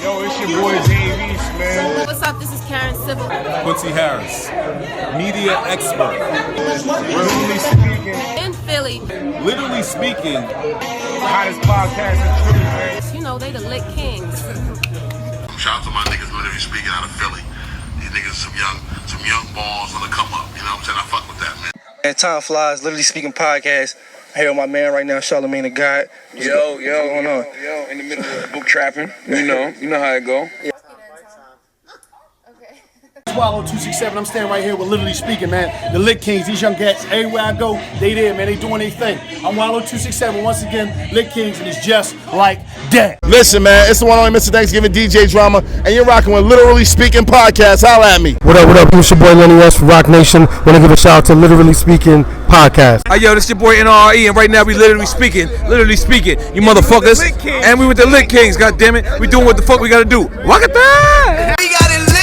Yo, it's your boy Dave East, man. What's up? This is Karen Civil. Quincy Harris, media expert. Literally speaking. In Philly. Literally speaking. Hottest podcast in Philly, man. You know, they the lit kings. Shout out to my niggas literally speaking out of Philly. These niggas some young balls on the come up. You know what I'm saying? I fuck with that, man. And time flies, literally speaking podcast. I'm here with my man right now, Charlemagne the God. What's going on? Yo, in the middle of book trapping. You know how it go. Swallow 267. I'm standing right here with Literally Speaking, man. The Lit Kings, these young cats, everywhere I go, they there, man. They doing their thing. I'm Wallow 267 once again, Lit Kings, and it's just like that. Listen, man, it's the one only Mr. Thanksgiving DJ Drama, and you're rocking with Literally Speaking Podcast. Holla at me. What up? It's your boy Lenny S from Rock Nation. Want to give a shout out to Literally Speaking Podcast. Hey, yo, this your boy NRE, and right now we literally speaking, you motherfuckers. And we with the Lit Kings, goddammit. We doing what the fuck we gotta do. Walk it back. We got it lit.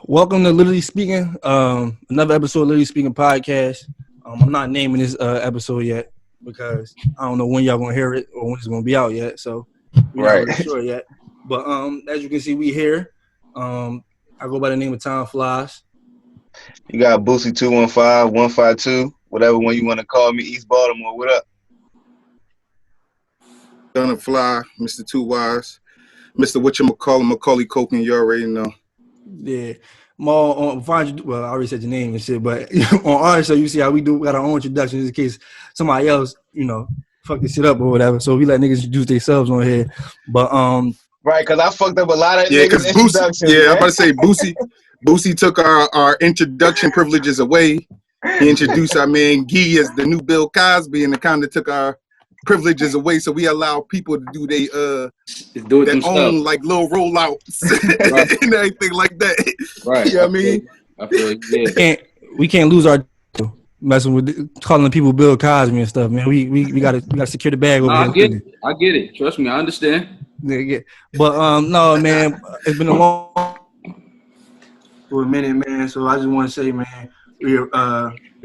Welcome to Literally Speaking, another episode of Literally Speaking Podcast. I'm not naming this episode yet because I don't know when y'all gonna hear it or when it's gonna be out yet, so we're not really sure yet. But as you can see, we here. I go by the name of Time Flies. You got Boosie 215, 152, whatever one you want to call me, East Baltimore. What up? Gonna Fly, Mr. Two Wise, Mr. Whatchamacallit, Macaulay Culkin, you already know. Yeah. More on I already said your name and shit, but on our show, you see how we got our own introductions in case somebody else, fuck this shit up or whatever. So we let niggas introduce themselves on here. But right, because I fucked up a lot of niggas introductions. Yeah, I'm about to say Boosie took our introduction privileges away. He introduced our man Gillie as the new Bill Cosby, and it kind of took our privileges away, so we allow people to do their own like little rollouts and everything like that. Right. You know what I mean? I feel like, yeah. We can't lose our messing with calling people Bill Cosby and stuff, man. We gotta secure the bag over here. I get it. Trust me, I understand. Yeah. But no, man, it's been a long for a minute, man. So I just want to say, man, we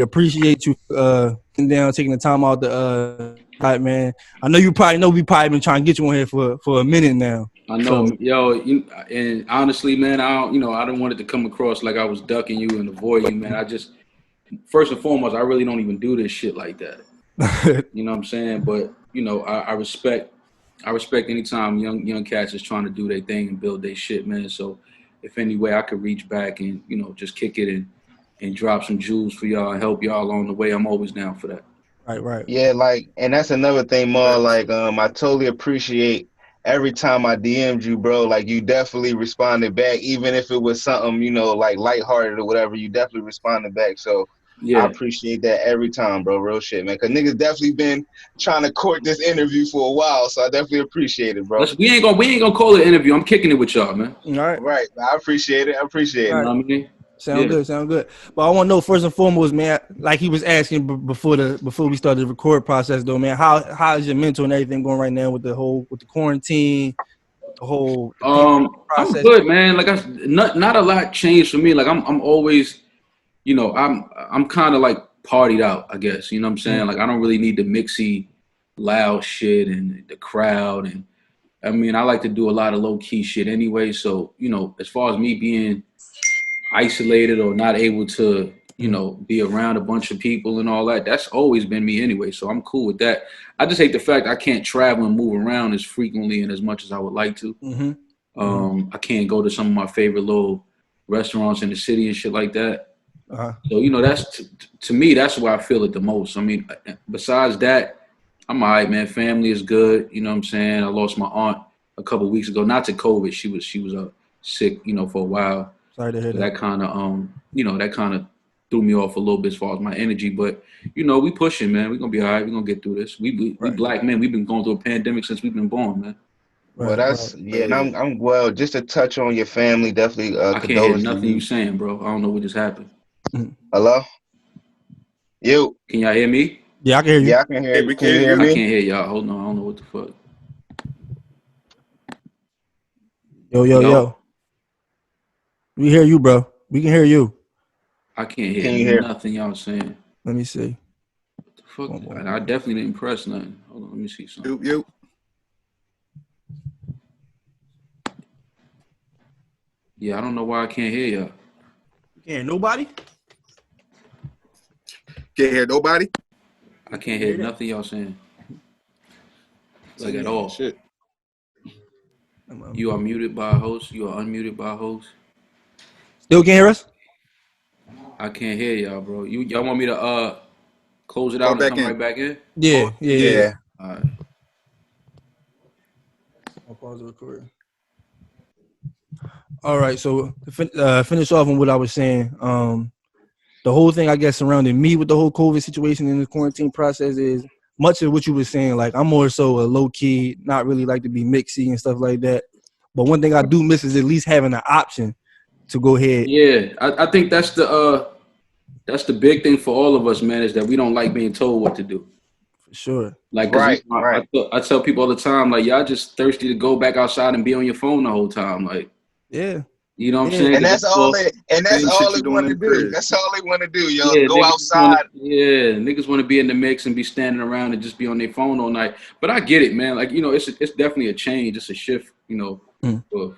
appreciate you taking the time out to man. I know you probably know we probably been trying to get you on here for a minute now. I know, and honestly, man, I don't want it to come across like I was ducking you and avoiding you, man. I just, first and foremost, I really don't even do this shit like that. You know what I'm saying? But I respect anytime young cats is trying to do their thing and build their shit, man. So if any way I could reach back and just kick it and drop some jewels for y'all and help y'all along the way, I'm always down for that. Right. Yeah, and that's another thing, more I totally appreciate every time I DM'd you, bro. Like, you definitely responded back, even if it was something, like lighthearted or whatever. You definitely responded back. So yeah, I appreciate that every time, bro. Real shit, man. Because niggas definitely been trying to court this interview for a while, so I definitely appreciate it, bro. We ain't gonna call it an interview. I'm kicking it with y'all, man. All right. Right. I appreciate it. Right. You know what I mean? Sound good. But I want to know first and foremost, man, like he was asking before we started the record process, though, man. How is your mental and everything going right now with the quarantine, the whole process? I'm good, man. Like not a lot changed for me. Like I'm always, I'm kind of like partied out, I guess. You know what I'm saying? Mm-hmm. Like I don't really need the mixy, loud shit and the crowd, and I mean I like to do a lot of low key shit anyway. So as far as me being isolated or not able to, be around a bunch of people and all that, that's always been me anyway. So I'm cool with that. I just hate the fact I can't travel and move around as frequently and as much as I would like to. Mm-hmm. I can't go to some of my favorite little restaurants in the city and shit like that. Uh-huh. So, that's to me, that's where I feel it the most. I mean, besides that, I'm all right, man. Family is good. You know what I'm saying? I lost my aunt a couple of weeks ago, not to COVID. She was sick, for a while. Sorry to hear that. That kind of, that kind of threw me off a little bit as far as my energy. But, we pushing, man. We're going to be all right. We're going to get through this. We black men, we've been going through a pandemic since we've been born, man. Well, and I'm well, just to touch on your family, definitely I can't hear nothing you saying, bro. I don't know what just happened. Hello? You. Can y'all hear me? Yeah, I can hear you. Yeah, I can hear you. Can you hear me? I can't hear y'all. Hold on. I don't know what the fuck. Yo. We hear you, bro. We can hear you. I can't hear nothing y'all saying. Let me see. What the fuck? I definitely didn't press nothing. Hold on, let me see something. You. Yeah, I don't know why I can't hear y'all. You can't hear nobody? Can't hear nobody? I can't hear nothing y'all saying. Like at all. Shit. You are muted by a host. You are unmuted by a host. Still can't hear us? I can't hear y'all, bro. Y'all want me to close it out and come right back in? Yeah. All right. I'll pause the recording. All right, so to finish off on what I was saying, the whole thing I guess surrounding me with the whole COVID situation and the quarantine process is much of what you were saying. Like, I'm more so a low key, not really like to be mixy and stuff like that. But one thing I do miss is at least having an option to go ahead. Yeah, I think that's the big thing for all of us, man, is that we don't like being told what to do. For sure. Like, right. I tell people all the time, like, y'all just thirsty to go back outside and be on your phone the whole time, like. Yeah. You know what I'm saying? And that's all they want to do. That's all they want to do, yo. Yeah, go outside. Niggas want to be in the mix and be standing around and just be on their phone all night. But I get it, man. Like, you know, it's definitely a change. It's a shift, you know,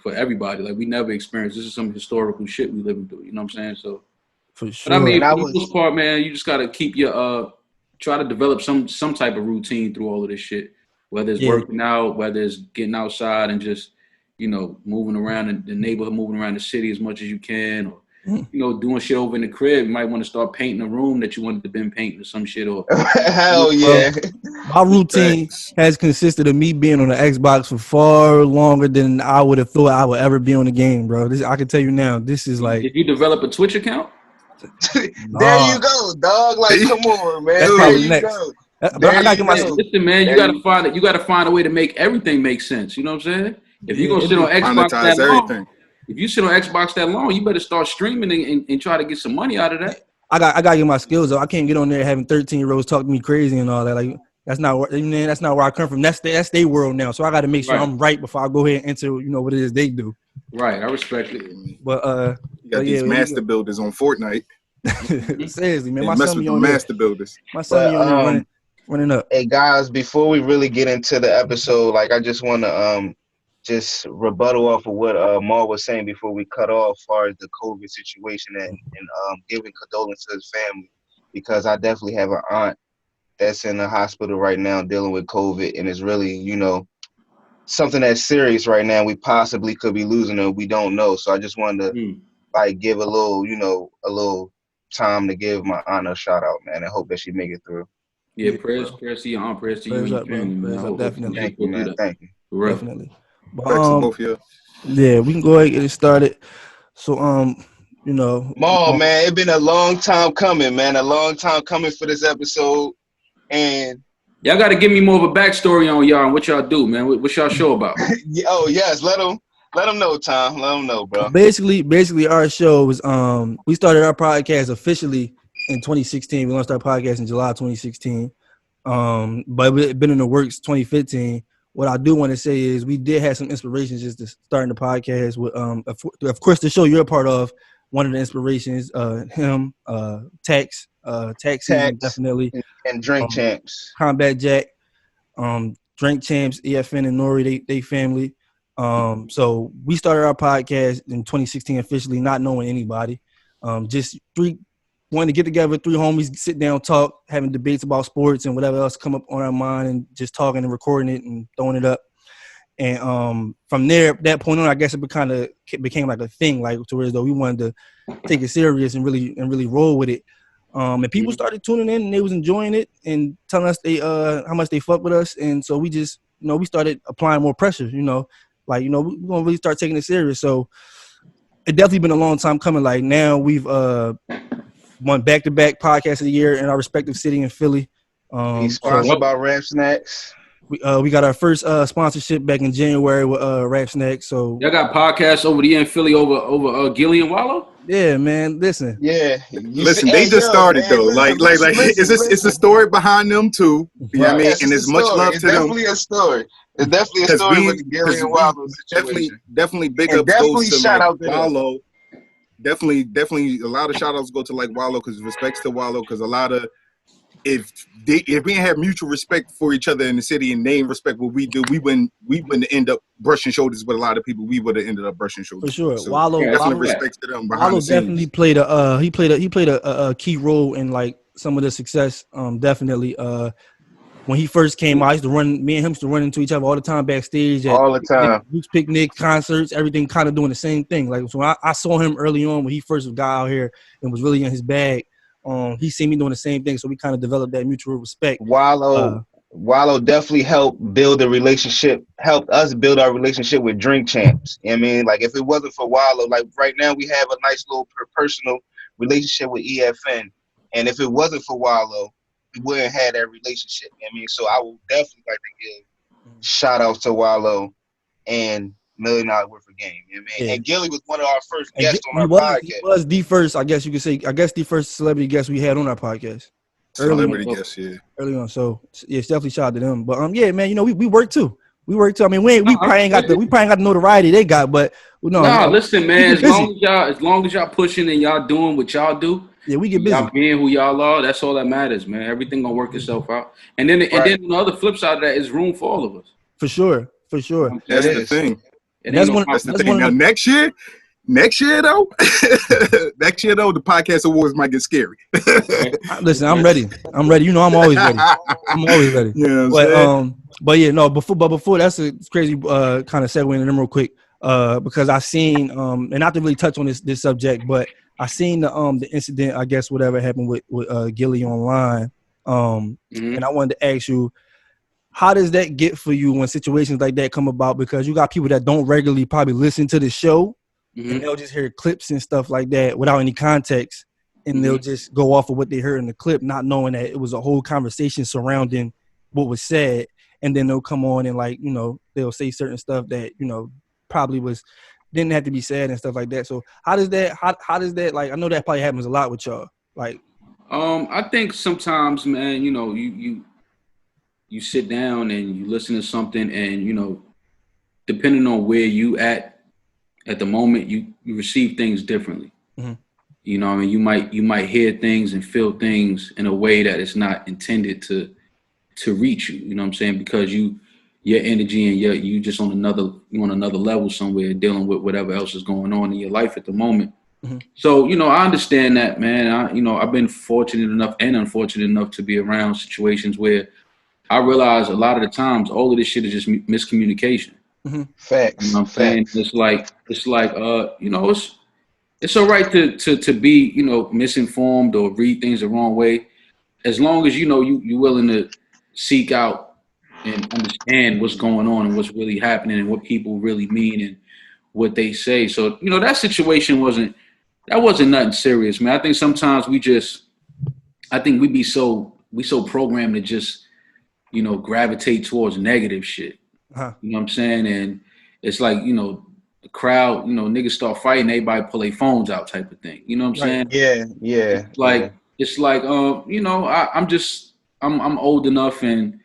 for everybody. Like, we never experienced. This is some historical shit we living through. You know what I'm saying? So, for sure. But I mean, for the most part, man, you just gotta keep your try to develop some type of routine through all of this shit. Whether it's working out, whether it's getting outside and just, you know, moving around in the neighborhood, moving around the city as much as you can, or you know, doing shit over in the crib. You might want to start painting a room that you wanted to been painting or some shit. Or hell yeah. My routine has consisted of me being on the Xbox for far longer than I would have thought I would ever be on the game, bro. I can tell you now, this is like. Did you develop a Twitch account? There you go, dog. Like, come on, man. That's there you next. go. But I gotta get my. Listen, man, you gotta find a way to make everything make sense. You know what I'm saying? If you're gonna sit on Xbox that long, if you sit on Xbox that long, you better start streaming and try to get some money out of that. I gotta get my skills up. I can't get on there having 13-year-olds talk to me crazy and all that. Like, that's not where I come from. That's their world now. So I gotta make sure I'm right before I go ahead and enter, you know, what it is they do. Right, I respect it. But you got these master builders on Fortnite. Seriously, man, my son be on master builders. My son be on there running up. Hey guys, before we really get into the episode, like, I just want to just rebuttal off of what Mar was saying before we cut off, as far as the COVID situation and giving condolences to his family, because I definitely have an aunt that's in the hospital right now dealing with COVID, and it's really, you know, something that's serious right now. We possibly could be losing her. We don't know. So I just wanted to like give a little time to give my aunt a shout out, man. I hope that she make it through. Yeah, prayers to your aunt, prayers to you and your family, man. Definitely. Thank you, man. Thank you. Definitely. But, both of you. Yeah, we can go ahead and get it started. So, you know, man, it's been a long time coming, man. A long time coming for this episode, and y'all got to give me more of a backstory on y'all and what y'all do, man. What's y'all show about? Oh yes, let them know, Tom. Let them know, bro. Basically, our show was we started our podcast officially in 2016. We launched our podcast in July 2016, but it's been in the works 2015. What I do want to say is we did have some inspirations just to starting the podcast with, of course, the show you're a part of. One of the inspirations, him, Tex, definitely, and Drink Champs, Combat Jack, Drink Champs, EFN and Nori, they family. So we started our podcast in 2016 officially, not knowing anybody. Just wanting to get together, three homies, sit down, talk, having debates about sports and whatever else come up on our mind, and just talking and recording it and throwing it up. And from there, that point on, I guess it became like a thing, like to where as though we wanted to take it serious and really roll with it. And people started tuning in and they was enjoying it and telling us how much they fuck with us. And so we just, you know, we started applying more pressure, you know, like, you know, we're gonna really start taking it serious. So it definitely been a long time coming. Like, now we've won back-to-back podcast of the year in our respective city in Philly. Sponsored by Rap Snacks. We got our first sponsorship back in January with Rap Snacks. So y'all got podcasts over the year in Philly over Gillie and Wallow? Yeah, man. Listen. Yeah. Listen, they just started though. Like it's a story behind them too. You know what I mean? And there's much love to them. Definitely a story. It's definitely a story with the Gillie and Wallow situation. Definitely big and ups definitely goes to shout like out to Wallow. Definitely a lot of shout outs go to like Wallow because respects to Wallow because a lot of if we didn't have mutual respect for each other in the city and they didn't respect what we do, we wouldn't end up brushing shoulders with a lot of people. We would have ended up brushing shoulders. For sure. So Wallow respect to them behind the scenes. definitely played a key role in like some of the success. Definitely. When he first came out, me and him used to run into each other all the time backstage. All the time. Youth picnic, concerts, everything kind of doing the same thing. Like, so I saw him early on when he first got out here and was really in his bag. He seen me doing the same thing, so we kind of developed that mutual respect. Wallow definitely helped us build our relationship with Drink Champs. You know what I mean? Like, if it wasn't for Wallow, like right now we have a nice little personal relationship with EFN. And if it wasn't for Wallow, we wouldn't have that relationship. You know what I mean? So I would definitely like to give shout outs to Wallow and $1 Million Worth of Game. You know what I mean? Yeah. And Gillie was one of our first guests on our podcast. He was the first, I guess you could say, the first celebrity guest we had on our podcast. Celebrity guest, yeah. Early on. So yeah, it's definitely shout out to them. But yeah, man, you know, we work too. I mean, we probably ain't got the notoriety they got, but listen, man, as long as y'all pushing and y'all doing what y'all do. Yeah, we get busy. Y'all being who y'all are, that's all that matters, man. Everything gonna work itself out. And then on the other flip side of that is room for all of us. For sure. That's the thing. That's the thing. Now next year though, the podcast awards might get scary. Listen, I'm ready. You know, I'm always ready. Yeah, but yeah, no. Before that's a crazy kind of segue into them real quick. Because I seen and not to really touch on this subject, but I seen the incident, I guess, whatever happened with Gillie online. And I wanted to ask you, how does that get for you when situations like that come about? Because you got people that don't regularly probably listen to the show, and they'll just hear clips and stuff like that without any context, and they'll just go off of what they heard in the clip, not knowing that it was a whole conversation surrounding what was said, and then they'll come on and, like, you know, they'll say certain stuff that, you know, probably didn't have to be said and stuff like that. So how does that like, I know that probably happens a lot with y'all. Like, I think sometimes, man, you know, you sit down and you listen to something, and, you know, depending on where you at the moment, you receive things differently. You know what I mean? You might hear things and feel things in a way that it's not intended to reach you. You know what I'm saying? Because your energy and you just on another level somewhere, dealing with whatever else is going on in your life at the moment. So, you know, I understand that, man. I've been fortunate enough and unfortunate enough to be around situations where I realize a lot of the times all of this shit is just miscommunication. Facts. You know what I'm saying? It's like you know, it's all right to be, you know, misinformed or read things the wrong way, as long as, you know, you're willing to seek out and understand what's going on and what's really happening and what people really mean and what they say. So, you know, that situation wasn't nothing serious, man. I think sometimes we be so programmed to just, you know, gravitate towards negative shit. You know what I'm saying? And it's like, you know, the crowd, you know, niggas start fighting, everybody pull their phones out type of thing. You know what I'm saying? Yeah. It's like, you know, I'm old enough, and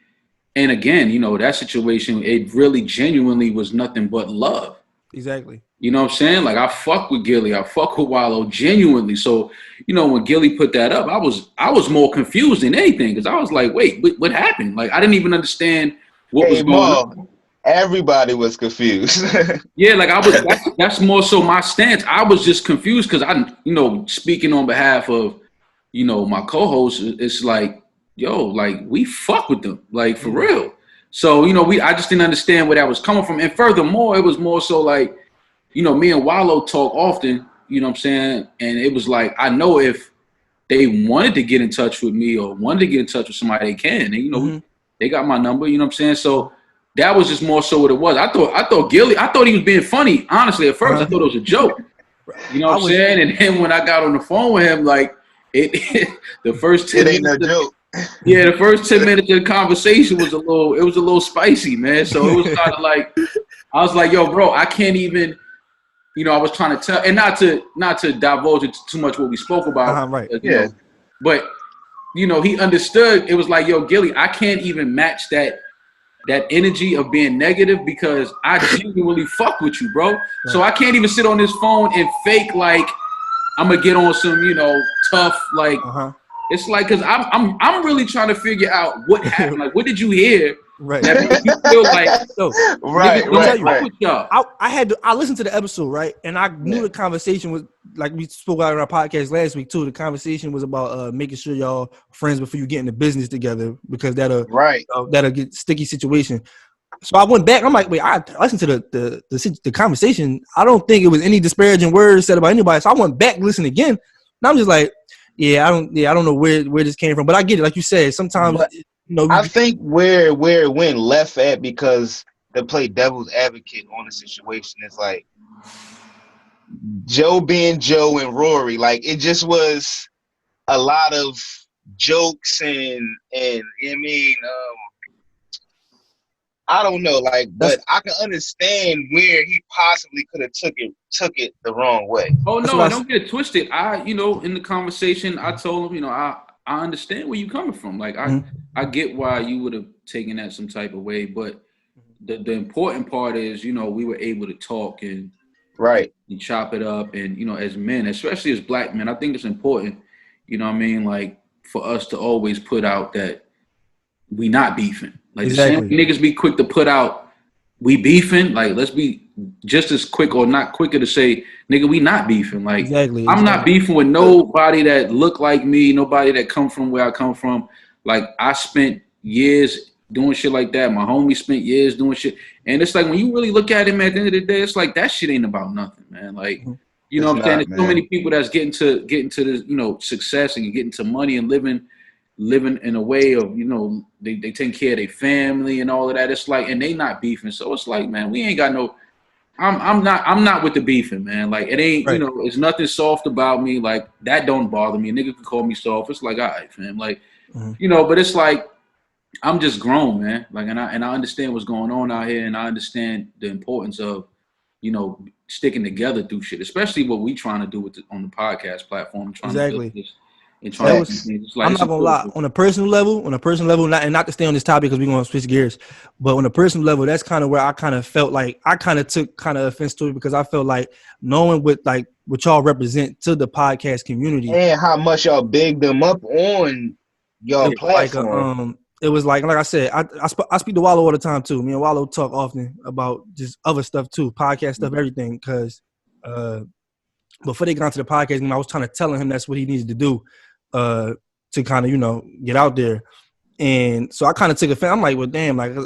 again, you know, that situation, it really genuinely was nothing but love. Exactly. You know what I'm saying? Like, I fuck with Gillie, I fuck with Wallow genuinely. So, you know, when Gillie put that up, I was more confused than anything, because I was like, wait, what happened? Like, I didn't even understand what was going on. Everybody was confused. Yeah, like that's more so my stance. I was just confused because you know, speaking on behalf of, you know, my co-host, it's like, yo, like, we fuck with them, like, for real. So, you know, I just didn't understand where that was coming from. And furthermore, it was more so like, you know, me and Wallow talk often, you know what I'm saying? And it was like, I know if they wanted to get in touch with me or wanted to get in touch with somebody, they can. And, you know, they got my number, you know what I'm saying? So that was just more so what it was. I thought Gillie, I thought he was being funny, honestly, at first. I thought it was a joke. You know what I'm saying? And then when I got on the phone with him, like, the first 10 minutes. It ain't no joke. Yeah, the first 10 minutes of the conversation was a little spicy, man. So it was kind of like, I was like, yo, bro, I can't even, you know, I was trying to tell, and not to divulge into too much what we spoke about. Right. Yeah. Know, but, you know, he understood. It was like, yo, Gillie, I can't even match that energy of being negative, because I genuinely fuck with you, bro. Right. So I can't even sit on this phone and fake like I'm gonna get on some, you know, tough, like, It's like, cause I'm really trying to figure out what happened. Like, what did you hear? Right. That made you feel like, I listened to the episode, right? And I knew the conversation was like we spoke about in our podcast last week too. The conversation was about making sure y'all friends before you get into business together, because that'll get sticky situation. So I went back. I'm like, wait, I listened to the conversation. I don't think it was any disparaging words said about anybody. So I went back, listened again, and I'm just like, I don't know where this came from, but I get it. Like you said, sometimes I think where it went left at, because to play devil's advocate on the situation, is like Joe being Joe and Rory. Like, it just was a lot of jokes and I mean, I don't know, like, but I can understand where he possibly could have took it the wrong way. Oh no, I don't get it twisted. In the conversation, I told him, I understand where you're coming from. Like, I get why you would have taken that some type of way, but the important part is, we were able to talk and chop it up, and as men, especially as black men, I think it's important, like, for us to always put out that we not beefing. Like, the same niggas be quick to put out we beefing, like, let's be just as quick or not quicker to say, nigga, we not beefing. Like, I'm not beefing with nobody that look like me, nobody that come from where I come from. Like, I spent years doing shit like that. My homie spent years doing shit. And it's like, when you really look at it, man, at the end of the day, it's like, that shit ain't about nothing, man. Like, you know what I'm saying? There's so many people that's getting to this, success and getting to money and living in a way of, they take care of their family and all of that. It's like, and they not beefing. So it's like, man, we ain't got no, I'm not with the beefing, man. Like, it ain't, it's nothing soft about me. Like, that don't bother me. A nigga can call me soft. It's like, all right, fam. Like, but it's like, I'm just grown, man. Like, and I understand what's going on out here, and I understand the importance of, sticking together through shit, especially what we trying to do on the podcast platform. I'm not gonna lie. On a personal level, not to stay on this topic because we're gonna switch gears, but on a personal level, that's kind of where I kind of felt like I kind of took offense to it, because I felt like knowing what y'all represent to the podcast community and how much y'all big them up on y'all platform. It was like I said, I speak to Wallow all the time too. Me and Wallow talk often about just other stuff too, podcast stuff, everything. Because before they got onto the podcast, I was trying to tell him that's what he needed to do to kind of get out there. And so I kind of took offense. I'm like, well, damn, like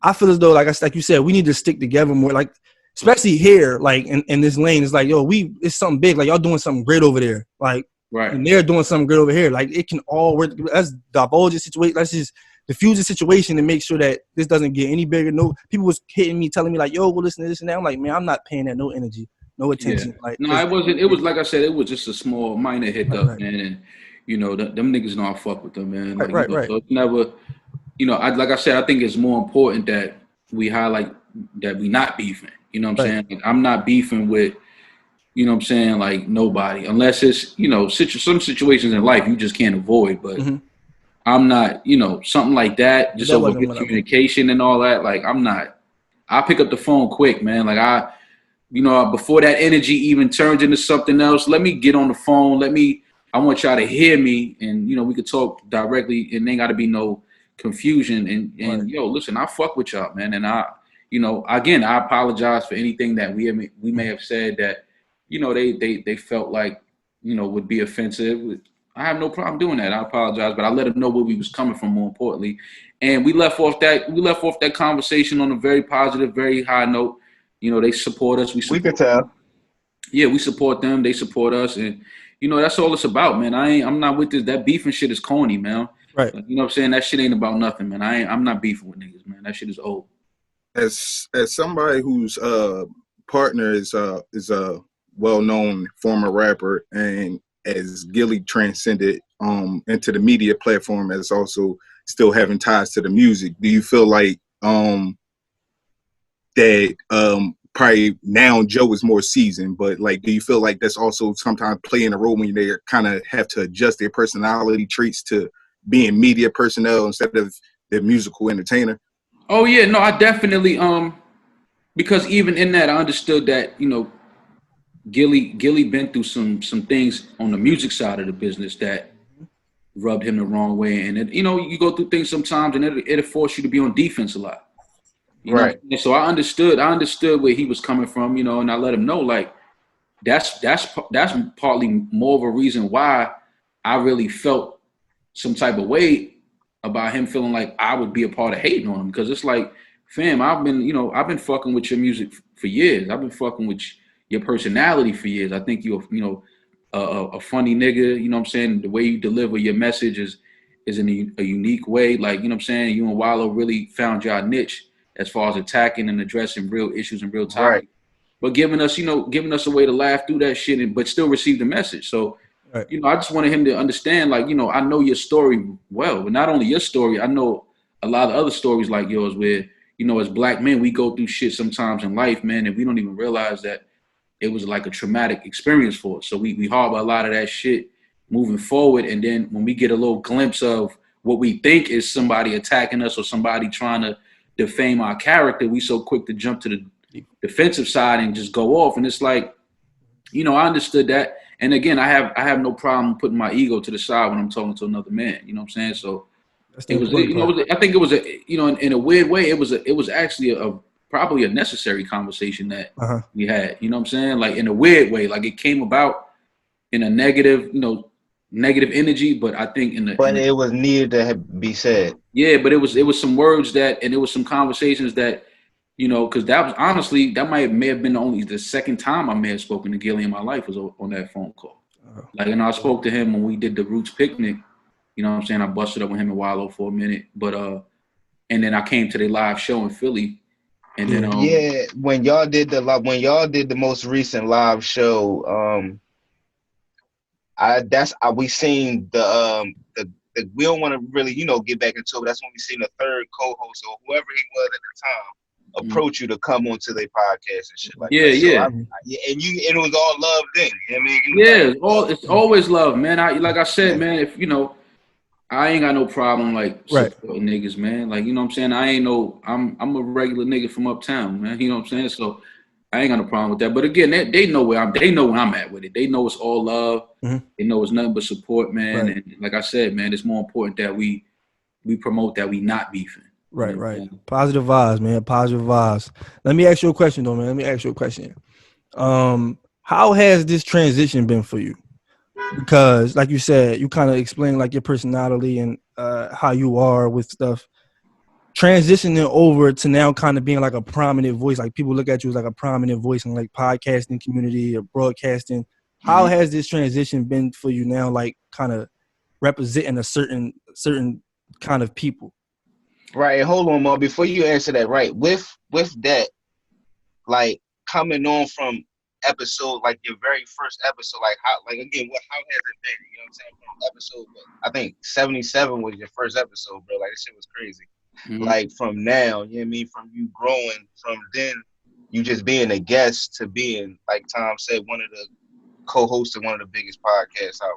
I feel as though like you said, we need to stick together more. Like, especially here, like in this lane, it's like, yo, it's something big. Like, y'all doing something great over there. Like. Right. And they're doing something good over here. Like, it can all work. Let's divulge the situation. Let's just diffuse the situation and make sure that this doesn't get any bigger. No, people was hitting me, telling me like, yo, well, listen to this and that. I'm like, man, I'm not paying that no energy, no attention. Yeah. Like, no, it wasn't. It was like I said, it was just a small minor hiccup, man. And them niggas know I fuck with them, man. Like, right. So it's never, like I said, I think it's more important that we highlight that we not beefing. You know what I'm saying? Like, I'm not beefing with. You know what I'm saying? Like, nobody, unless it's, some situations in life you just can't avoid. But I'm not, something like that, just over good communication and all that. Like, I'm not, I pick up the phone quick, man. Like, before that energy even turns into something else, let me get on the phone. I want y'all to hear me, and, we could talk directly, and ain't got to be no confusion. And yo, listen, I fuck with y'all, man. And again, I apologize for anything that we may have said that, they felt like, would be offensive. I have no problem doing that. I apologize, but I let them know where we was coming from, more importantly. And we left off that conversation on a very positive, very high note. They support us. We could tell. Yeah, we support them. They support us. And, that's all it's about, man. I'm not with this. That beefing shit is corny, man. Right. Like, you know what I'm saying? That shit ain't about nothing, man. I'm not beefing with niggas, man. That shit is old. As somebody whose partner is a well-known former rapper, and as Gillie transcended into the media platform as also still having ties to the music, do you feel like that probably now Joe is more seasoned, but like, do you feel like that's also sometimes playing a role when they kind of have to adjust their personality traits to being media personnel instead of the musical entertainer? Oh yeah, no, I definitely because even in that I understood that, Gillie been through some things on the music side of the business that rubbed him the wrong way. And it, you know, you go through things sometimes, and it'll force you to be on defense a lot. You know? And so I understood where he was coming from, you know, and I let him know, like, that's partly more of a reason why I really felt some type of way about him feeling like I would be a part of hating on him, because it's like, fam, I've been fucking with your music for years. I've been fucking with your personality for years. I think you're, you know, a funny nigga. You know what I'm saying? The way you deliver your message is in a unique way. Like, you know what I'm saying? You and Wallow really found your niche as far as attacking and addressing real issues in real time. Right. But giving us a way to laugh through that shit, but still receive the message. So, you know, I just wanted him to understand, like, you know, I know your story well, but not only your story, I know a lot of other stories like yours where, you know, as black men, we go through shit sometimes in life, man, and we don't even realize that it was like a traumatic experience for us. So we harbor a lot of that shit moving forward. And then when we get a little glimpse of what we think is somebody attacking us or somebody trying to defame our character, we so quick to jump to the defensive side and just go off. And it's like, you know, I understood that. And again, I have no problem putting my ego to the side when I'm talking to another man. You know what I'm saying? So it was, you know, I think it was a, you know, in a weird way, it was actually probably a necessary conversation that we had. You know what I'm saying? Like, in a weird way, like it came about in a negative, you know, negative energy, but I think it was needed to be said. Yeah, but it was some words and it was some conversations that, you know, because that was honestly, that may have been only the second time I may have spoken to Gillie in my life was on that phone call. Like, and I spoke to him when we did the Roots picnic. You know what I'm saying? I busted up with him and Wallow for a minute, but and then I came to the live show in Philly, and then when y'all did the most recent live show, we seen the we don't want to really, you know, get back into it, but that's when we seen the third co-host or whoever he was at the time approach you to come onto their podcast and shit like that. So and it was all love then. You know what I mean? It's always love, man. Like I said, man, if you know, I ain't got no problem like supporting niggas, man. Like, you know what I'm saying? I'm a regular nigga from uptown, man. You know what I'm saying? So I ain't got no problem with that. But again, they know where I'm at with it. They know it's all love. They know it's nothing but support, man. And like I said, man, it's more important that we promote that we not beefing. Right, right. Positive vibes, man. Positive vibes. Let me ask you a question, though, man. How has this transition been for you? Because, like you said, you kind of explained like your personality and how you are with stuff. Transitioning over to now kind of being like a prominent voice, like people look at you as like a prominent voice in like podcasting community or broadcasting. How has this transition been for you now, like kind of representing a certain kind of people? Right. Hold on, Mo. Before you answer that, right, with that, like coming on from episode, like your very first episode, like how has it been? You know what I'm saying? From episode, I think 77 was your first episode, bro. Like, this shit was crazy. Like, from now, you know what I mean? From you growing, from then you just being a guest to being, like Tom said, one of the co-hosts of one of the biggest podcasts out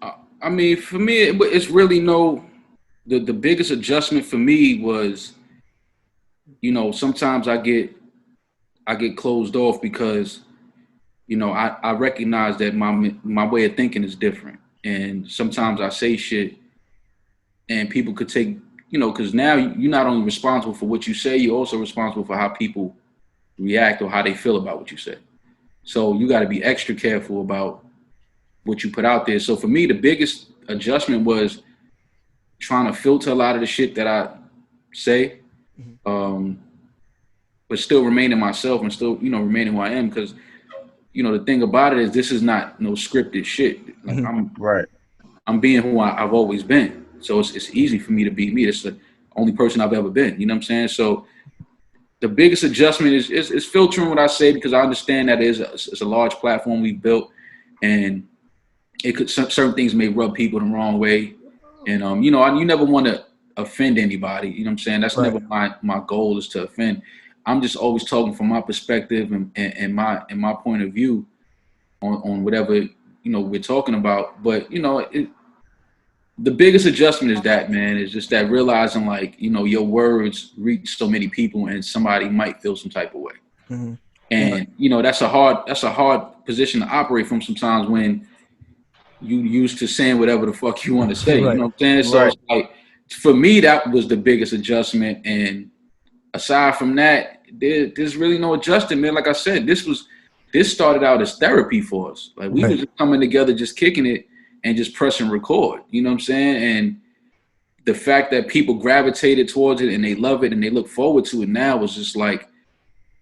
right. I mean, for me, it's really the biggest adjustment for me was, you know, sometimes I get closed off because, you know, I recognize that my way of thinking is different. And sometimes I say shit and people could take, you know, because now you're not only responsible for what you say, you're also responsible for how people react or how they feel about what you say. So you got to be extra careful about what you put out there. So for me, the biggest adjustment was trying to filter a lot of the shit that I say, but still remaining myself and still, you know, remaining who I am. Because, you know, the thing about it is this is not no scripted shit. Like, I'm being who I've always been. So it's easy for me to be me. It's the only person I've ever been. You know what I'm saying? So the biggest adjustment is filtering what I say, because I understand that it's a large platform we've built, and certain things may rub people the wrong way. And, you know, you never want to offend anybody. You know what I'm saying? That's never my goal, is to offend. I'm just always talking from my perspective and my point of view on whatever, you know, we're talking about. But, you know, the biggest adjustment is that, man, is just that realizing, like, you know, your words reach so many people and somebody might feel some type of way. And, you know, that's a hard position to operate from sometimes when you used to saying whatever the fuck you want to say. Right. You know what I'm saying? So it's like, for me, that was the biggest adjustment. And aside from that, there's really no adjustment, man. Like I said, this started out as therapy for us. Like we were just coming together, just kicking it and just pressing record. You know what I'm saying? And the fact that people gravitated towards it and they love it and they look forward to it now was just like,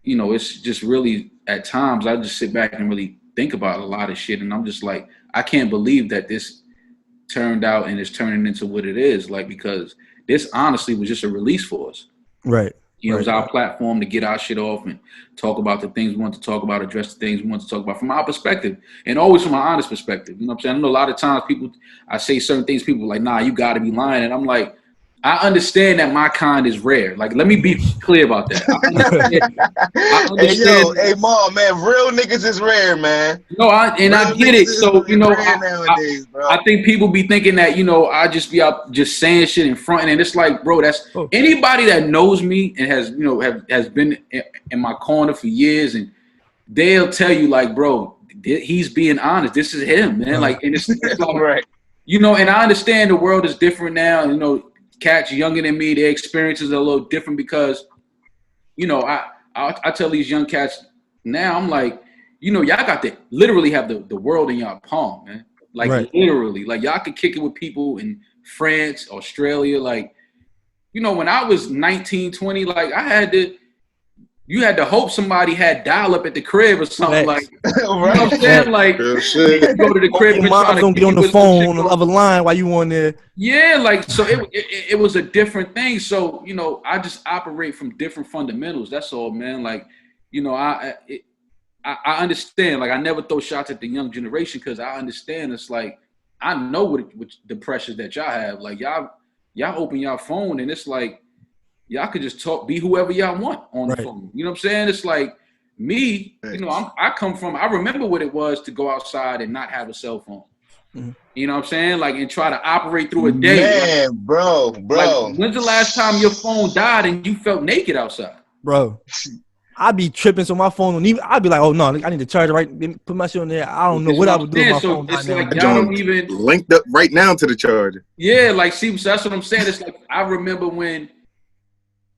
you know, it's just really, at times I just sit back and really think about a lot of shit. And I'm just like, I can't believe that this turned out and is turning into what it is. Like, because this honestly was just a release for us. Right. You know, it was our platform to get our shit off and talk about the things we want to talk about, address the things we want to talk about from our perspective, and always from an honest perspective. You know what I'm saying? I know a lot of times I say certain things, people are like, nah, you got to be lying. And I'm like, I understand that my kind is rare. Like, let me be clear about that. I understand. Hey, Maul, man, real niggas is rare, man. No, I get it. So, you know, I think people be thinking that, you know, I just be out just saying shit in front, and it's like, bro, that's anybody that knows me and has, you know, has been in my corner for years, and they'll tell you, like, bro, he's being honest. This is him, man. Like, and it's like, right. You know, and I understand the world is different now. You know, cats younger than me, their experiences are a little different because, you know, I tell these young cats now, I'm like, you know, y'all got to literally have the world in y'all palm, man. Like, literally. Like, y'all could kick it with people in France, Australia. Like, you know, when I was 19, 20, like, you had to hope somebody had dial-up at the crib or something. Like, you know what I'm saying? Like, you go to the crib and mom don't get on the phone on the other line while you on there. Yeah, like, so it was a different thing. So, you know, I just operate from different fundamentals. That's all, man. Like, you know, I understand. Like, I never throw shots at the young generation because I understand. It's like, I know what the pressures that y'all have. Like, y'all open y'all phone and it's like, y'all could just talk, be whoever y'all want on the phone. You know what I'm saying? It's like me, you know, I remember what it was to go outside and not have a cell phone. Mm-hmm. You know what I'm saying? Like, and try to operate through a day. Man, like, bro. Like, when's the last time your phone died and you felt naked outside? Bro, I'd be tripping, so my phone don't even, I'd be like, oh no, I need to charge it right, put my shit on there. I don't know what I would do with my phone. It's like, y'all don't even linked up right now to the charger. Yeah, like, see, so that's what I'm saying. It's like, I remember when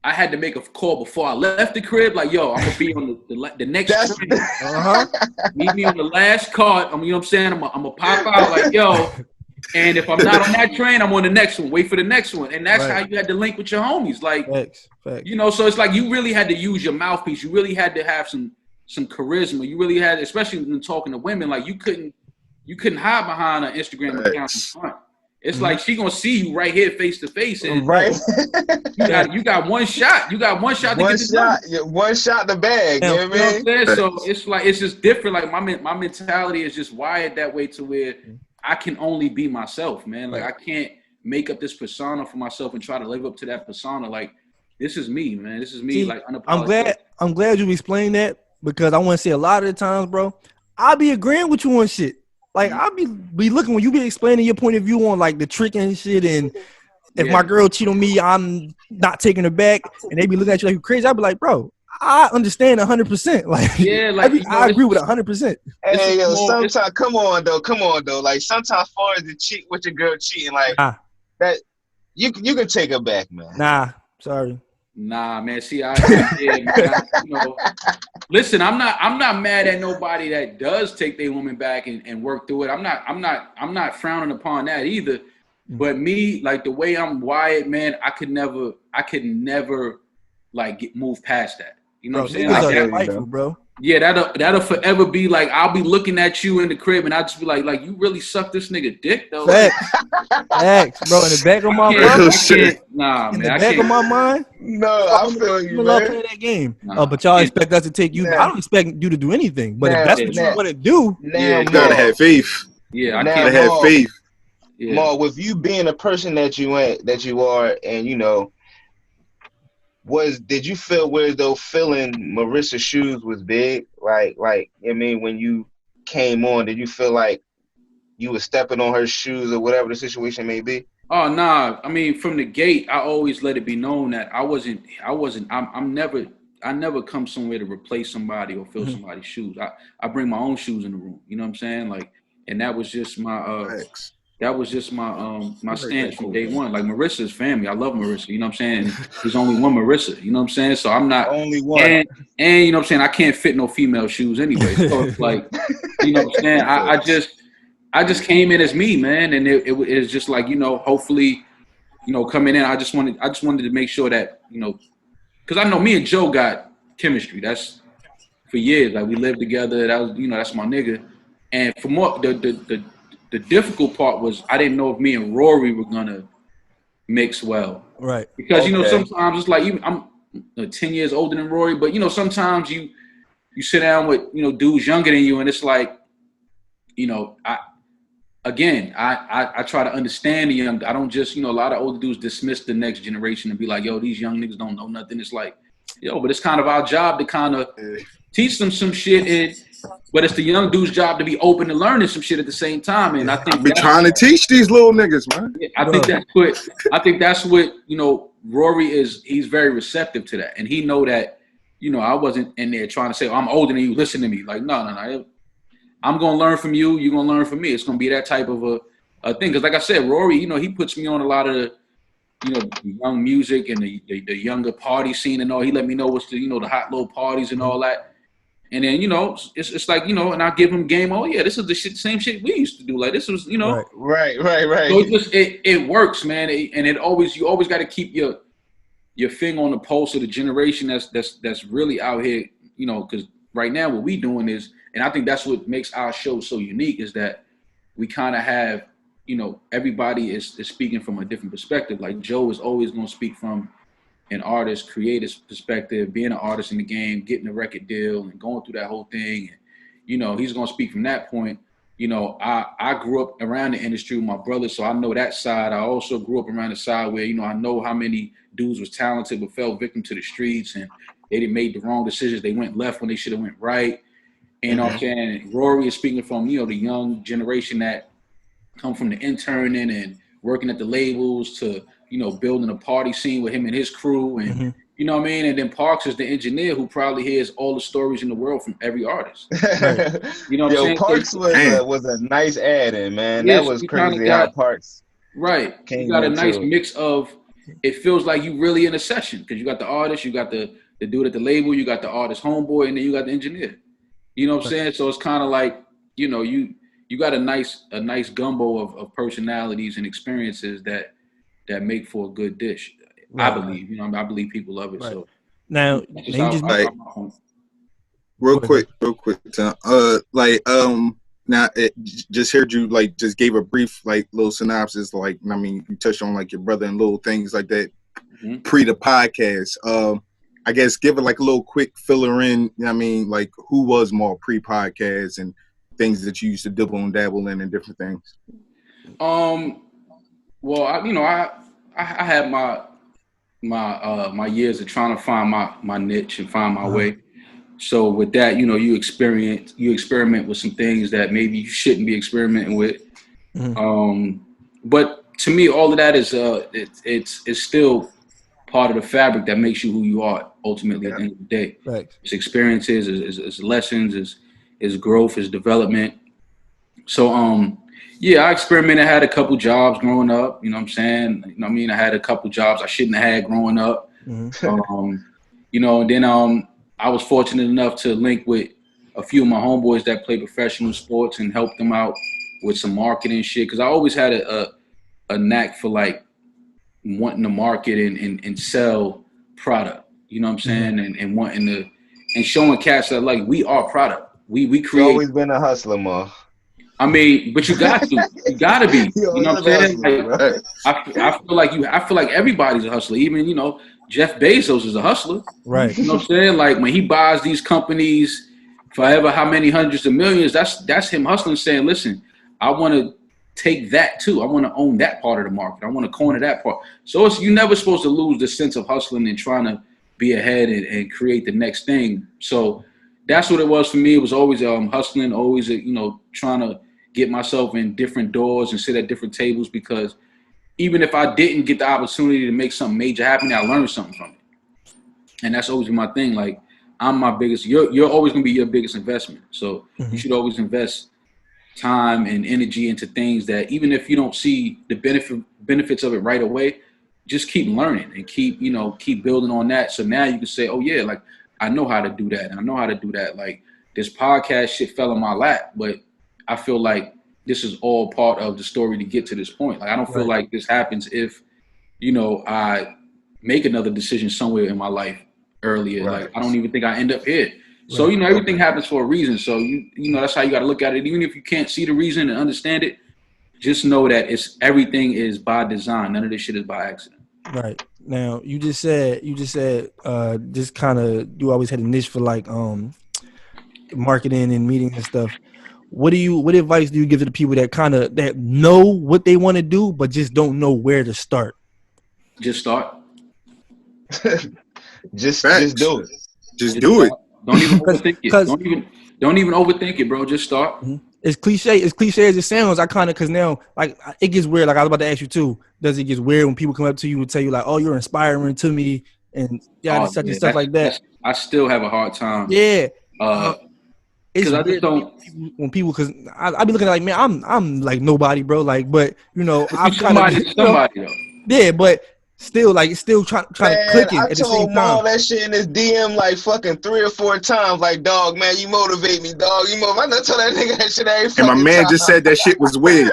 I had to make a call before I left the crib. Like, yo, I'm going to be on the next train. Meet me on the last cart. You know what I'm saying? I'm going to pop out like, yo. And if I'm not on that train, I'm on the next one. Wait for the next one. And that's how you had to link with your homies. Like, you know, so it's like you really had to use your mouthpiece. You really had to have some charisma. You really had, especially when talking to women, like you couldn't hide behind an Instagram account in front. It's like she gonna see you right here, face to face, and you got one shot. You got one shot to get this done. One shot the bag. You know what I mean? So it's like it's just different. Like my mentality is just wired that way to where I can only be myself, man. Like I can't make up this persona for myself and try to live up to that persona. Like this is me, man. This is me. See, like unapologetic. I'm glad you explained that because I want to say a lot of the times, bro, I be agreeing with you on shit. Like, I'll be looking when you be explaining your point of view on, like, the trick and shit, and if my girl cheat on me, I'm not taking her back, and they be looking at you like you crazy. I'll be like, bro, I understand 100%. Like, I agree with 100%. Hey, yo, sometimes, come on, though. Like, sometimes far as the cheat with your girl cheating, like, that, you can take her back, man. Nah, sorry. Nah, man. See, man, you know, listen, I'm not mad at nobody that does take their woman back and work through it. I'm not frowning upon that either. But me, like the way I'm wired, man, I could never like move past that. You know what I'm saying? Like that, bro. Yeah, that'll forever be like I'll be looking at you in the crib and I'll just be like you really suck this nigga dick though. Facts, bro. In the back of my mind, in the back of my mind. No, I feel you, man. Love playing that game. But y'all expect us to take you. I don't expect you to do anything. But if that's what you want to do, you gotta have faith. Yeah, I gotta have faith. Yeah. Ma, with you being a person that you are, and you know. Did you feel weird though filling Marissa's shoes was big? Like I mean, when you came on, did you feel like you were stepping on her shoes or whatever the situation may be? Oh nah. I mean, from the gate, I always let it be known that I never come somewhere to replace somebody or fill somebody's shoes. I bring my own shoes in the room. You know what I'm saying? Like And that was just my my stance from day one. Like Marissa's family. I love Marissa, you know what I'm saying? There's only one Marissa, you know what I'm saying? So I'm not only one. And you know what I'm saying, I can't fit no female shoes anyway. So it's like, you know what I'm saying? I just came in as me, man, and it was just like, you know, hopefully, you know, coming in, I just wanted to make sure that, you know, because I know me and Joe got chemistry. That's for years. Like we lived together. That was, you know, that's my nigga. And for more, the difficult part was I didn't know if me and Rory were gonna mix well. Right. Because you know, sometimes it's like I'm 10 years older than Rory, but you know, sometimes you sit down with, you know, dudes younger than you, and it's like, you know, I try to understand the young. I don't just, you know, a lot of older dudes dismiss the next generation and be like, yo, these young niggas don't know nothing. It's like, yo, but it's kind of our job to kind of teach them some shit, but it's the young dude's job to be open to learning some shit at the same time. And I think be trying to teach these little niggas, man. I think that's what, you know, Rory is. He's very receptive to that, and he know that, you know, I wasn't in there trying to say, oh, I'm older than you, listen to me. Like, no. I'm going to learn from you. You're going to learn from me. It's going to be that type of a thing. Because like I said, Rory, you know, he puts me on a lot of the, you know, young music and the younger party scene and all. He let me know what's the, you know, the hot little parties and all that. And then, you know, it's like, you know, and I give him game. Oh, yeah, this is the same shit we used to do. Like, this was, you know. Right. So it works, man. And you always got to keep your finger on the pulse of the generation that's really out here, you know, because right now what we doing is, and I think that's what makes our show so unique, is that we kind of have, you know, everybody is speaking from a different perspective. Like Joe is always going to speak from an artist, creator's perspective, being an artist in the game, getting a record deal and going through that whole thing. And, you know, he's going to speak from that point. You know, I grew up around the industry with my brother, so I know that side. I also grew up around the side where, you know, I know how many dudes was talented but fell victim to the streets and they didn't make the wrong decisions. They went left when they should have went right. And you know what I'm saying? Rory is speaking from, you know, the young generation that come from the interning and working at the labels to, you know, building a party scene with him and his crew. And you know what I mean? And then Parks is the engineer who probably hears all the stories in the world from every artist. Right. You know what I'm saying? Parks was a nice add-in, man. Yes, that was crazy how Parks you got a nice mix of, it feels like you really in a session because you got the artist, you got the dude at the label, you got the artist homeboy, and then you got the engineer. You know what I'm saying? So it's kind of like, you know, you got a nice gumbo of personalities and experiences that make for a good dish. Right. I believe, you know, I believe people love it. Right. So now, real quick, Tom. Now just heard you like just gave a brief like little synopsis. Like, I mean, you touched on like your brother and little things like that pre the podcast. I guess give it like a little quick filler in, you know what I mean, like who was more pre-podcast and things that you used to dibble and dabble in and different things. Well, I had my years of trying to find my niche and find my way. So with that, you know, you experiment with some things that maybe you shouldn't be experimenting with. But to me, all of that is it's still part of the fabric that makes you who you are ultimately at the end of the day. Right. It's experiences, it's lessons, it's growth, it's development. So I experimented, had a couple jobs growing up, you know what I'm saying? You know what I mean? I had a couple jobs I shouldn't have had growing up. You know, and then I was fortunate enough to link with a few of my homeboys that play professional sports and help them out with some marketing shit. Cause I always had a knack for like wanting to market and sell product, you know what I'm saying? And wanting to, and showing cats that like, we are product. We create. You've always been a hustler, Ma. I mean, but you got to. You got to be. You know what I'm saying? Like, I feel like everybody's a hustler. Even, you know, Jeff Bezos is a hustler. Right. You know what I'm saying? Like when he buys these companies for ever how many hundreds of millions, that's him hustling, saying, listen, I want to take that too. I want to own that part of the market. I want to corner that part. So you're never supposed to lose the sense of hustling and trying to be ahead and create the next thing. So that's what it was for me. It was always hustling, always, you know, trying to get myself in different doors and sit at different tables, because even if I didn't get the opportunity to make something major happen, I learned something from it. And that's always my thing. Like, I'm my biggest, you're always going to be your biggest investment. So you should always invest time and energy into things that even if you don't see the benefits of it right away, just keep learning and keep building on that. So now you can say, oh yeah, like I know how to do that. And I know how to do that. Like this podcast shit fell in my lap, but I feel like this is all part of the story to get to this point. Like I don't feel like this happens if, I make another decision somewhere in my life earlier. Like I don't even think I end up here. So, everything happens for a reason. So, that's how you got to look at it. Even if you can't see the reason and understand it, just know that everything is by design. None of this shit is by accident. Right. Now, you just said, just kind of, you always had a niche for like marketing and meetings and stuff. What advice do you give to the people that know what they want to do, but just don't know where to start? Just start. just do it. Just do it. Don't even overthink it. Don't even overthink it, bro. Just start. It's cliche as it sounds. Because now, like, it gets weird. Like I was about to ask you too. Does it get weird when people come up to you and tell you like, "Oh, you're inspiring to me," and such and stuff like that? I still have a hard time. Yeah. Because I just don't. When people, because I be looking at like, man, I'm like nobody, bro. Like, but I'm somebody though. Yeah, but. Still trying to click it at the same time. I told all that shit in his DM like fucking 3 or 4 times. Like, dog, man, you motivate me, dog. I told that nigga that shit every fucking time. And my man just said that shit was weird.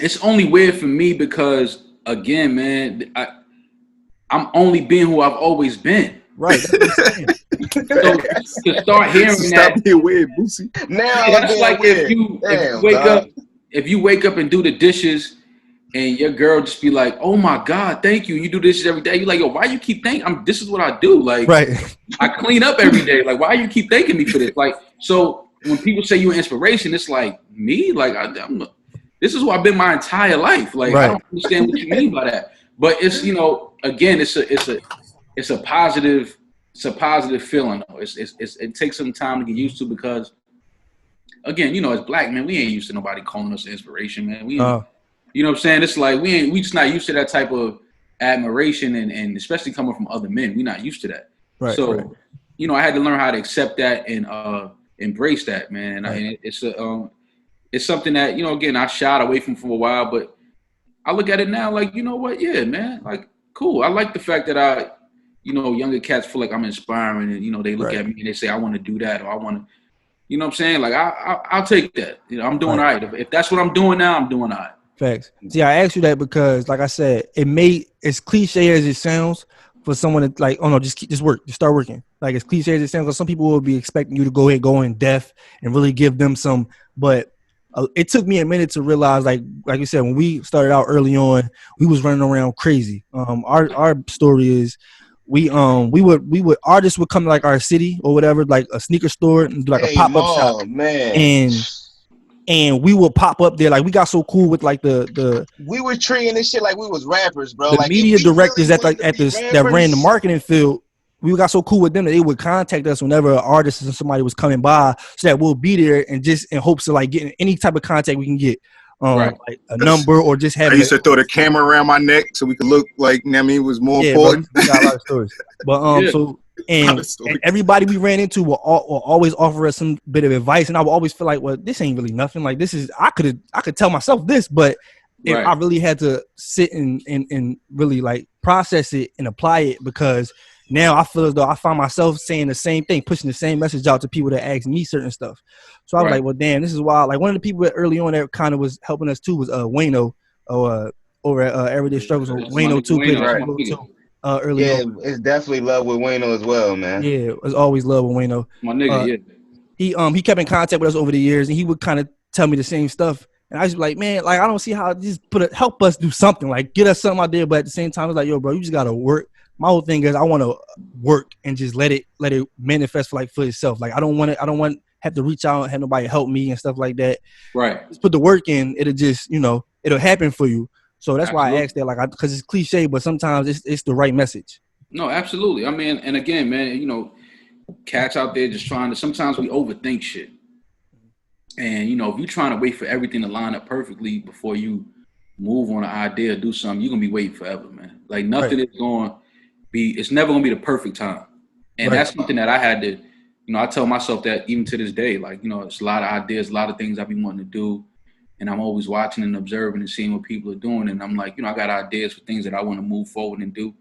It's only weird for me because, again, man, I'm only being who I've always been. Right. So to start hearing Stop being weird, Boosie. Now that's like if you wake up and do the dishes and your girl just be like, oh my God, thank you. You do this every day. You're like, yo, why you keep thanking? This is what I do. Like, I clean up every day. Like, why you keep thanking me for this? Like, so when people say you're an inspiration, it's like, me? Like, this is who I've been my entire life. Like, I don't understand what you mean by that. But it's, again, it's a positive feeling though. It takes some time to get used to because, again, as black men, we ain't used to nobody calling us inspiration, man. We, you know what I'm saying? It's like we just not used to that type of admiration and especially coming from other men. We're not used to that. Right. So, I had to learn how to accept that and embrace that, man. And it's something that, again, I shied away from for a while, but I look at it now like, you know what? Yeah, man. Like, cool. I like the fact that younger cats feel like I'm inspiring and, they look at me and they say, I want to do that or I want to. You know what I'm saying? Like, I'll take that. I'm doing all right. If that's what I'm doing now, I'm doing all right. Facts. See, I asked you that because, like I said, as cliche as it sounds for someone to like, oh no, just start working. Like, as cliche as it sounds, because some people will be expecting you to go in depth and really give them some. But it took me a minute to realize, like you said, when we started out early on, we was running around crazy. Our story is. We would artists would come to like our city or whatever, like a sneaker store and do like a pop-up shop, man. And we would pop up there. Like, we got so cool with like the we were treating this shit like we was rappers, bro. The like media directors that ran the marketing field. We got so cool with them that they would contact us whenever an artist or somebody was coming by, so that we'll be there and just in hopes of like getting any type of contact we can get. Like a number or just having. I used to throw the camera around my neck so we could look like, it was more important. We got a lot of stories. But so and everybody we ran into will always offer us some bit of advice, and I would always feel like, well, this ain't really nothing. Like, this is I could tell myself this, but if I really had to sit and really like process it and apply it, because now I feel as though I find myself saying the same thing, pushing the same message out to people that ask me certain stuff. So I was like, well, damn, this is wild. Like, one of the people that early on that kind of was helping us too was Wayno over at Everyday Struggles. So Wayno too. Early on. It's definitely love with Wayno as well, man. Yeah, it's always love with Wayno. My nigga, He kept in contact with us over the years, and he would kind of tell me the same stuff. And I was like, man, like, I don't see how just help us do something, like get us something out there. But at the same time, it's like, yo, bro, you just gotta work. My whole thing is I want to work and just let it manifest for itself. Like, I don't want to have to reach out and have nobody help me and stuff like that. Right. Just put the work in. It'll just, it'll happen for you. So that's why I asked that, like, because it's cliche, but sometimes it's the right message. No, absolutely. I mean, and again, man, cats out there just trying to, sometimes we overthink shit. And, if you're trying to wait for everything to line up perfectly before you move on an idea or do something, you're going to be waiting forever, man. Like, nothing is going to be, it's never going to be the perfect time. And that's something that I had to, I tell myself that even to this day, like, it's a lot of ideas, a lot of things I've been wanting to do. And I'm always watching and observing and seeing what people are doing. And I'm like, I got ideas for things that I want to move forward and do.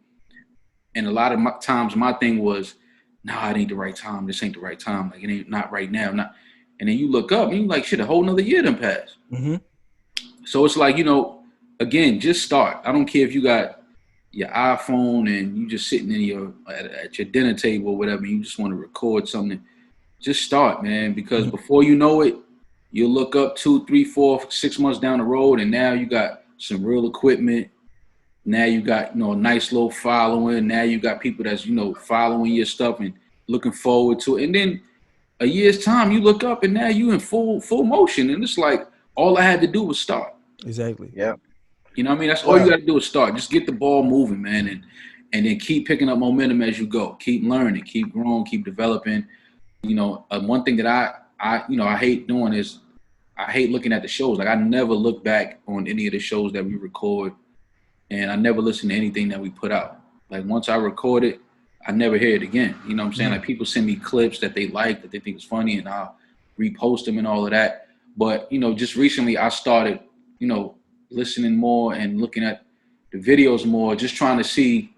And a lot of times my thing was, nah, it ain't the right time. This ain't the right time. Like, it ain't not right now. And then you look up and you're like, shit, a whole nother year done passed. Mm-hmm. So it's like, again, just start. I don't care if you got your iPhone and you just sitting in at your dinner table or whatever, and you just want to record something. Just start, man, because before you know it, you'll look up 2, 3, 4, 6 months down the road, and now you got some real equipment. Now you got, a nice little following. Now you got people that's, following your stuff and looking forward to it. And then a year's time, you look up and now you in full motion. And it's like, all I had to do was start. Exactly. Yeah. You know what I mean? That's all you got to do is start. Just get the ball moving, man. And then keep picking up momentum as you go. Keep learning, keep growing, keep developing. One thing that I hate doing is I hate looking at the shows. Like, I never look back on any of the shows that we record, and I never listen to anything that we put out. Like, once I record it, I never hear it again. You know what I'm saying? Like, people send me clips that they like, that they think is funny, and I'll repost them and all of that. But, just recently I started, listening more and looking at the videos more, just trying to see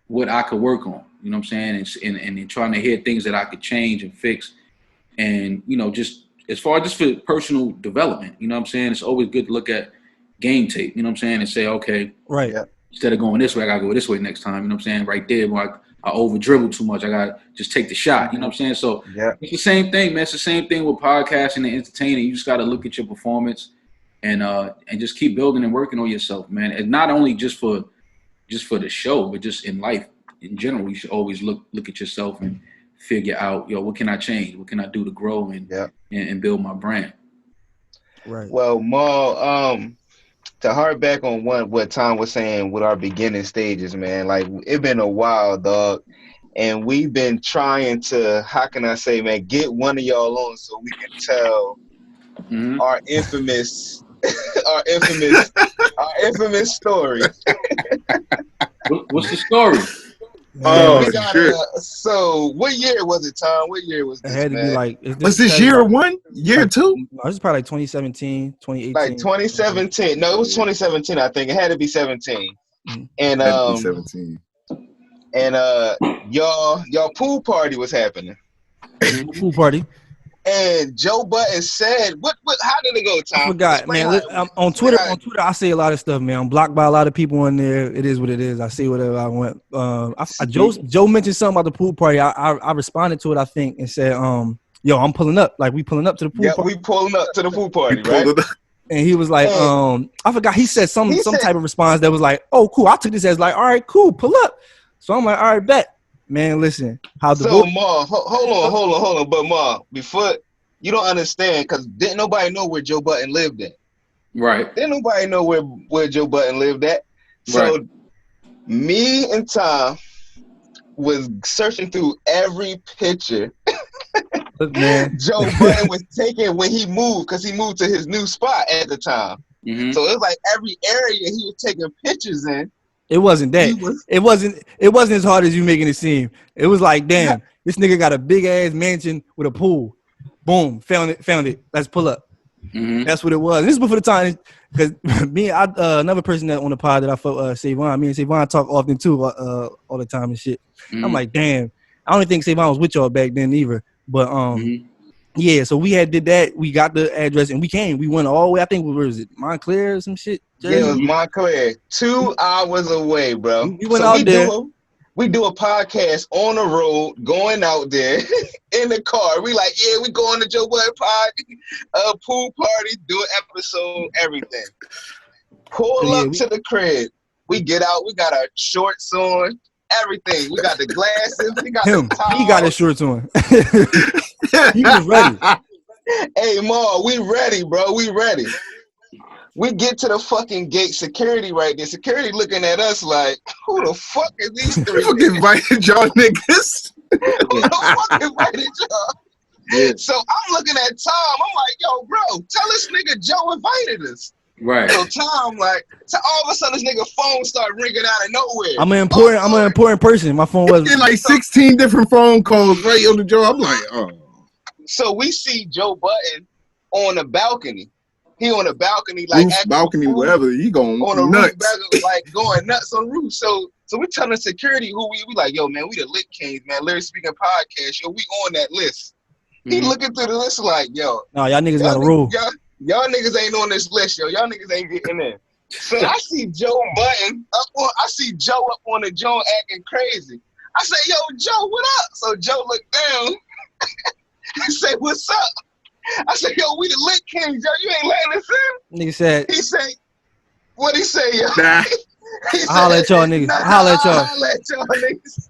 what I could work on. You know what I'm saying? And trying to hear things that I could change and fix. And, just as far as just for personal development, you know what I'm saying? It's always good to look at game tape, you know what I'm saying? And say, okay, right. Instead of going this way, I got to go this way next time. You know what I'm saying? Right there, where I over dribble too much. I got to just take the shot. You know what I'm saying? So it's the same thing, man. It's the same thing with podcasting and entertaining. You just got to look at your performance and just keep building and working on yourself, man. And not only just for the show, but just in life in general. You should always look at yourself and figure out, what can I change? What can I do to grow and build my brand? Right. Well, Maul, to harp back on what Tom was saying with our beginning stages, man, like, it been a while, dog. And we've been trying to, how can I say, man, get one of y'all on so we can tell our infamous story. What's the story? So what year was it, Tom? What year was this? It had to be like, was this year one? Year two? No, this is probably like 2017, 2018. Like 2017. No, it was 2017, I think. It had to be 17. And 17. And y'all pool party was happening. Pool party. And Joe Budden said, "What? How did it go, Tom?" I forgot, man. On Twitter, I say a lot of stuff, man. I'm blocked by a lot of people on there. It is what it is. I say whatever I want. Joe mentioned something about the pool party. I responded to it, I think, and said, "Yo, I'm pulling up. Like, we pulling up to the pool party. We pulling up to the pool party, right?" And he was like, I forgot. He said some type of response that was like, "Oh, cool." I took this as like, "All right, cool, pull up." So I'm like, "All right, bet." Man, listen. Ma, hold on. But Ma, before, you don't understand, because didn't nobody know where Joe Budden lived at. Right. Didn't nobody know where Joe Budden lived at. So me and Tom was searching through every picture Joe Budden was taking when he moved, because he moved to his new spot at the time. Mm-hmm. So it was like every area he was taking pictures in. It wasn't that. It wasn't as hard as you making it seem. It was like, damn, this nigga got a big ass mansion with a pool. Boom, found it. Let's pull up. Mm-hmm. That's what it was. And this is before the time, because me, another person that on the pod that I felt, Savon. Me and Savon talk often too, all the time and shit. Mm-hmm. I'm like, damn. I don't think Savon was with y'all back then either. But yeah, so we did that. We got the address and we came. We went all the way. I think where was it? Montclair or some shit. Jersey? Yeah, it was Montclair. 2 hours away, bro. We went out there. We do a podcast on the road, going out there in the car. We like, yeah, we going to Joe Budden Podcast, pool party, do an episode, everything. Pull up to the crib. We get out. We got our shorts on, everything. We got the glasses. We got him. The towels. He got his shorts on. He was ready. Hey, Ma, we ready, bro. We ready. We get to the fucking gate, security right there. Security looking at us like, who the fuck is these three? Who invited y'all niggas? Who the fuck invited y'all? Yeah. So I'm looking at Tom. I'm like, yo, bro, tell this nigga Joe invited us. Right. So Tom, like, so all of a sudden this nigga phone start ringing out of nowhere. I'm an important person. My phone was like 16 different phone calls right on the jaw. I'm like, oh. So we see Joe Budden on the balcony. He on the balcony, like roof, balcony, whatever. He going on a nuts. roof, balcony, like going nuts on the roof. So we telling security who we like, yo, man, we the Lit Kings, man. Literally Speaking podcast, yo, we on that list. He looking through the list like, yo, no, y'all niggas got a rule. Y'all niggas ain't on this list, yo. Y'all niggas ain't getting in. So I see Joe Budden I see Joe up on the joint acting crazy. I say, yo, Joe, what up? So Joe looked down and say, what's up? I said, yo, we the Lit Kings, yo. You ain't letting us in? Nigga said. He said, what'd he say, yo? Nah. He said, Holla at y'all niggas. Holla at y'all. Holla at y'all niggas.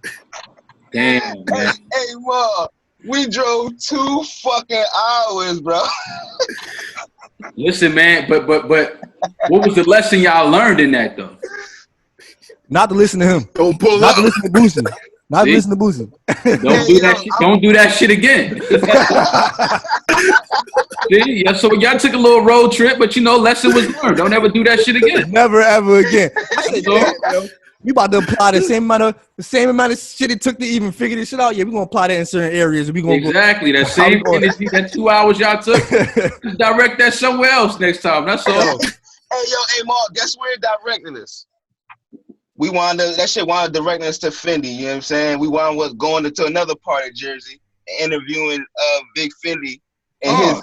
Damn, man. Hey, Ma, we drove 2 fucking hours, bro. Listen, man, but what was the lesson y'all learned in that though? Not to listen to him. Don't pull Not up. to listen to Boosie. Not to listen to Boosie. Don't do that shit. Don't do that shit again. See, yeah, so y'all took a little road trip, but lesson was learned. Don't ever do that shit again. Never ever again. I said, yo, we about to apply the same amount of shit it took to even figure this shit out. Yeah, we gonna apply that in certain areas. We gonna exactly that same energy, that 2 hours y'all took. Just direct that somewhere else next time. That's all. Hey, Mark, guess where it directed us? That shit wound up directing us to Fendi. You know what I'm saying? We wound up going into another part of Jersey, interviewing Big Fendi in his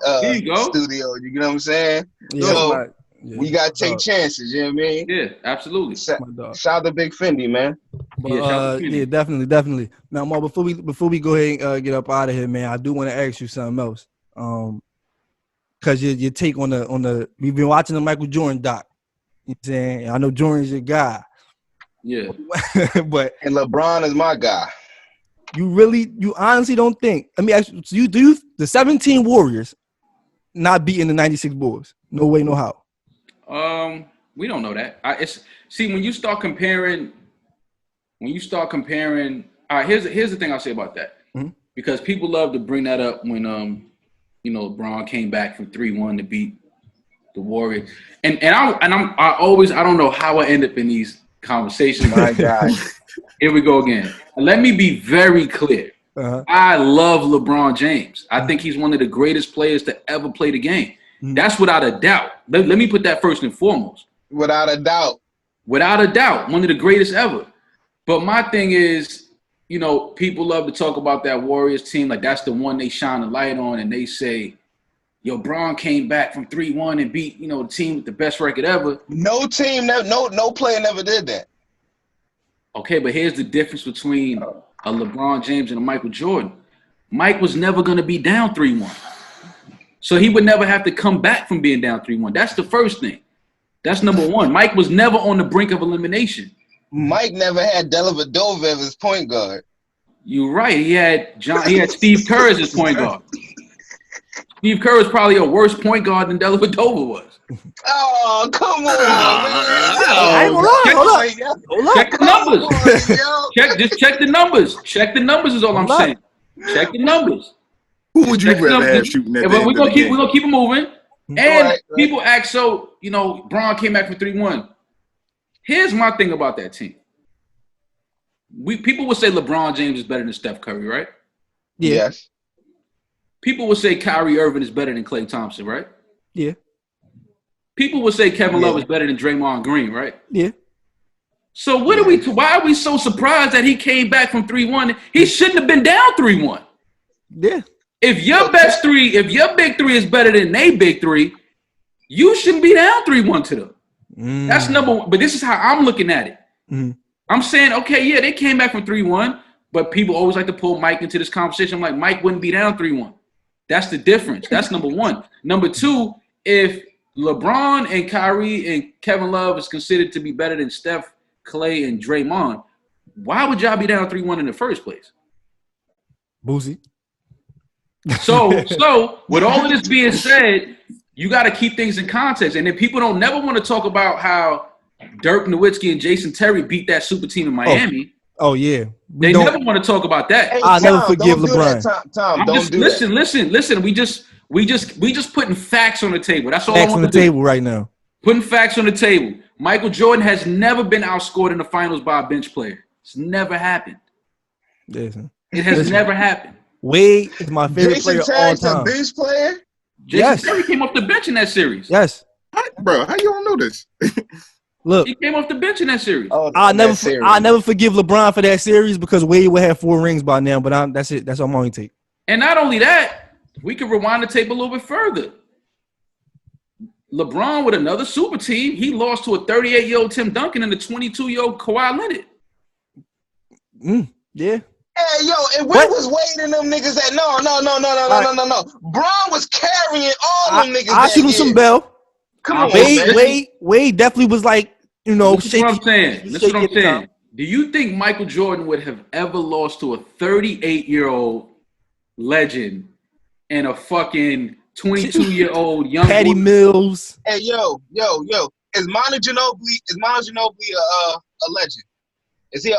studio. You know what I'm saying? Yeah, so we gotta take chances. You know what I mean? Yeah, absolutely. Shout out to Big Fendi, man. But, yeah, definitely. Now, Mo, before we go ahead and get up out of here, man, I do want to ask you something else. Because your take on the we've been watching the Michael Jordan doc. You know what I'm saying? I know Jordan's your guy. Yeah. But and LeBron is my guy. You honestly don't think? I mean, so you do the 17 Warriors not beating the 96 Bulls? No way, no how. We don't know that. When you start comparing. Here's the thing I'll say about that. Mm-hmm. Because people love to bring that up when LeBron came back from 3-1 to beat the Warriors, and I don't know how I end up in these conversations. My God. Here we go again. Let me be very clear. Uh-huh. I love LeBron James. I think he's one of the greatest players to ever play the game. Mm-hmm. That's without a doubt. Let me put that first and foremost. Without a doubt. Without a doubt. One of the greatest ever. But my thing is, people love to talk about that Warriors team. Like, that's the one they shine the light on. And they say, yo, Bron came back from 3-1 and beat, the team with the best record ever. No team, no player never did that. Okay, but here's the difference between a LeBron James and a Michael Jordan. Mike was never going to be down 3-1. So he would never have to come back from being down 3-1. That's the first thing. That's number one. Mike was never on the brink of elimination. Mike never had Dellavedova as his point guard. You're right. He had Steve Kerr as his point guard. Steve Kerr is probably a worse point guard than Dellavedova was. Oh, come on, man. Check the numbers. Just check the numbers. Check the numbers is all I'm saying. Check the numbers. Who would you rather have shooting at? We're gonna keep it moving. And people ask, so Bron came back from 3-1. Here's my thing about that team. People would say LeBron James is better than Steph Curry, right? Yeah. Yes. People would say Kyrie Irving is better than Klay Thompson, right? Yeah. People would say Kevin Love is better than Draymond Green, right? Yeah. So why are we so surprised that he came back from 3-1? He shouldn't have been down 3-1. Yeah. If your big three is better than they big three, you shouldn't be down 3-1 to them. That's number one. But this is how I'm looking at it. I'm saying, okay, yeah, they came back from 3-1, but people always like to pull Mike into this conversation. I'm like, Mike wouldn't be down 3-1. That's the difference. That's number one. Number two, if LeBron and Kyrie and Kevin Love is considered to be better than Steph, Klay, and Draymond, why would y'all be down 3-1 in the first place? Boosie. So with all of this being said, you got to keep things in context. And then people don't never want to talk about how Dirk Nowitzki and Jason Terry beat that super team in Miami. Oh yeah. They never want to talk about that. Hey, I'll never forgive LeBron. Tom, don't do that. Listen. We just putting facts on the table. That's all facts I on want the to table right now. Putting facts on the table. Michael Jordan has never been outscored in the finals by a bench player. It's never happened. Listen. It has never happened. Wade is my favorite Jason player all Terry's a time. bench player? Jason Terry came off the bench in that series. Yes. Bro, how you don't know this? Look, he came off the bench in that series. I'll never forgive LeBron for that series because Wade would have 4 rings by now. But that's it. That's all I'm going to take. And not only that, we could rewind the tape a little bit further. LeBron with another super team, he lost to a 38-year-old Tim Duncan and a 22-year-old Kawhi Leonard. Yeah. Hey, yo, and where was Wade and them niggas at? No. Bron was carrying all them niggas. I shoot him some bell. Come on, Wade definitely was like, you know, This is what I'm saying. Do you think Michael Jordan would have ever lost to a 38-year-old legend and a fucking 22-year-old young Patty Mills? Hey, yo. Is Manu Ginobili a legend? Is he a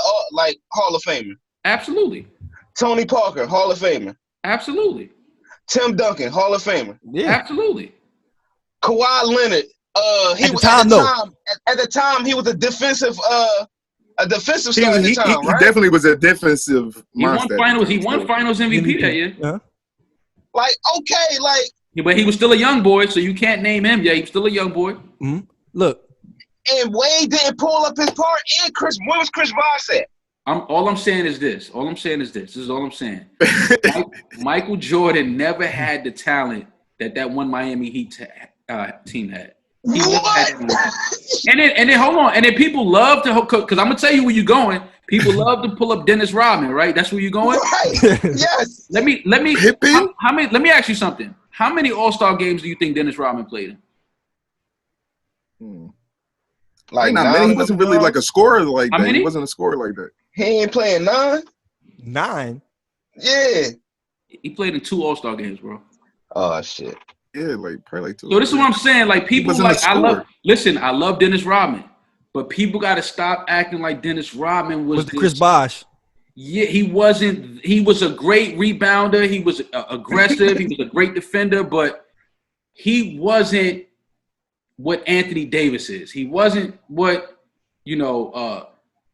Hall of Famer? Absolutely. Tony Parker, Hall of Famer. Absolutely. Tim Duncan, Hall of Famer. Yeah. Absolutely. Kawhi Leonard, at the time he was a defensive star at the time, he right? definitely was a defensive monster. He won finals MVP that year. Yeah. But he was still a young boy, so you can't name him. Yeah, he was still a young boy. Mm-hmm. Look. And Wade didn't pull up his part. And when was Chris Bosh at? All I'm saying is this. This is all I'm saying. Michael Jordan never had the talent that one Miami Heat team had. And then hold on. And then people love to, because I'm gonna tell you where you're going. People love to pull up Dennis Rodman, right? That's where you're going. Right. Yes. Let me ask you something. How many All-Star games do you think Dennis Rodman played in? Like not many. He wasn't really like a scorer like that. Many? He wasn't a scorer like that. He ain't playing 9? 9? Yeah. He played in 2 All-Star games, bro. Oh shit. Yeah, probably 2. So this is what I'm saying. Like people I love Dennis Rodman, but people got to stop acting like Dennis Rodman was the Chris Bosh. Yeah, he wasn't. He was a great rebounder. He was aggressive. He was a great defender, but he wasn't what Anthony Davis is. He wasn't what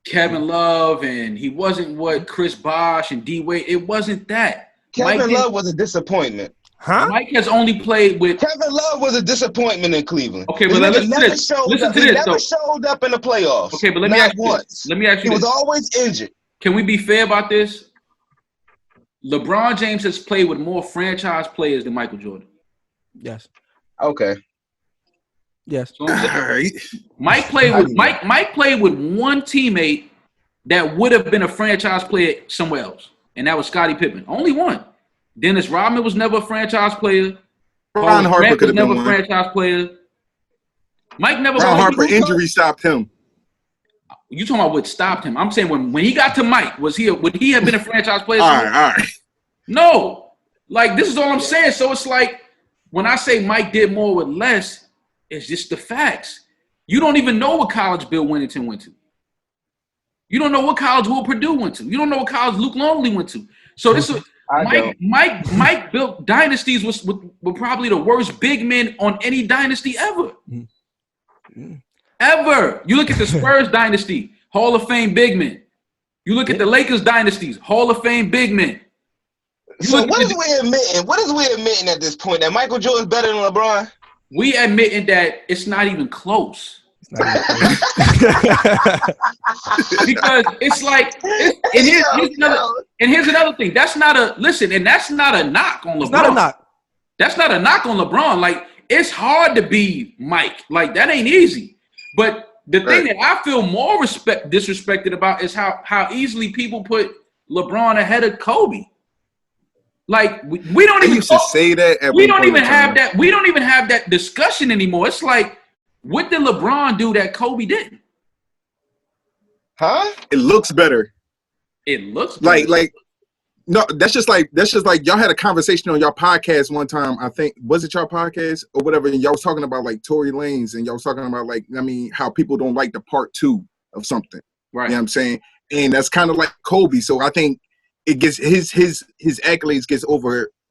Kevin Love, and he wasn't what Chris Bosh and D Wade. It wasn't that. Kevin Love was a disappointment. Huh? Mike has only played with Kevin Love was a disappointment in Cleveland. Okay, but listen to this. He never showed up in the playoffs. Okay, but let me ask you this. He was always injured. Can we be fair about this? LeBron James has played with more franchise players than Michael Jordan. Yes. Okay. Yes. So Mike played with one teammate that would have been a franchise player somewhere else, and that was Scottie Pippen. Only one. Dennis Rodman was never a franchise player. Ron Harper could have been never a franchise player. Mike never. Ron Harper injury stopped him. You talking about what stopped him? I'm saying when he got to Mike, would he have been a franchise player? All right. No, like this is all I'm saying. So it's like when I say Mike did more with less, it's just the facts. You don't even know what college Bill Winnington went to. You don't know what college Will Purdue went to. You don't know what college Luke Longley went to. So this is Mike built dynasties with probably the worst big men on any dynasty ever. Ever. You look at the Spurs dynasty, Hall of Fame big men. You look at the Lakers dynasties, Hall of Fame big men. So what is we admitting? What is we admitting at this point? That Michael Jordan's better than LeBron? We admitting that it's not even close. Because it's like, here's another thing. That's not a knock on LeBron. It's not a knock. That's not a knock on LeBron. Like, it's hard to be Mike. Like, that ain't easy. But the thing that I feel more disrespected about is how easily people put LeBron ahead of Kobe. Like we don't even say that. We don't even have that. We don't even have that discussion anymore. It's like, what did LeBron do that Kobe didn't? Huh? It looks better. It looks better. like no. That's just like y'all had a conversation on y'all podcast one time. I think was it your podcast or whatever. And y'all was talking about like Tory Lanez, and y'all was talking about how people don't like the part 2 of something. Right. You know what I'm saying? And that's kind of like Kobe. So I think it gets his accolades gets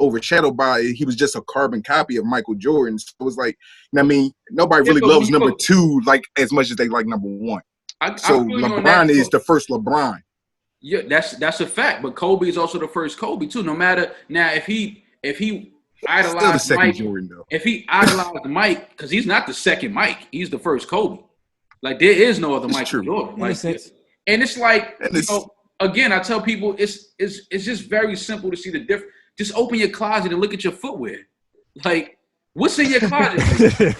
overshadowed by he was just a carbon copy of Michael Jordan. So it was like, you know what I mean, nobody really loves number 2 like as much as they like number 1. So LeBron is the first LeBron. Yeah, that's a fact. But Kobe is also the first Kobe too. No matter now if he idolized still the second Mike, Jordan though. If he idolized Mike, because he's not the second Mike, he's the first Kobe. Like there is no other Michael Jordan. Like, and it's like again, I tell people it's just very simple to see the difference. Just open your closet and look at your footwear. Like, what's in your closet?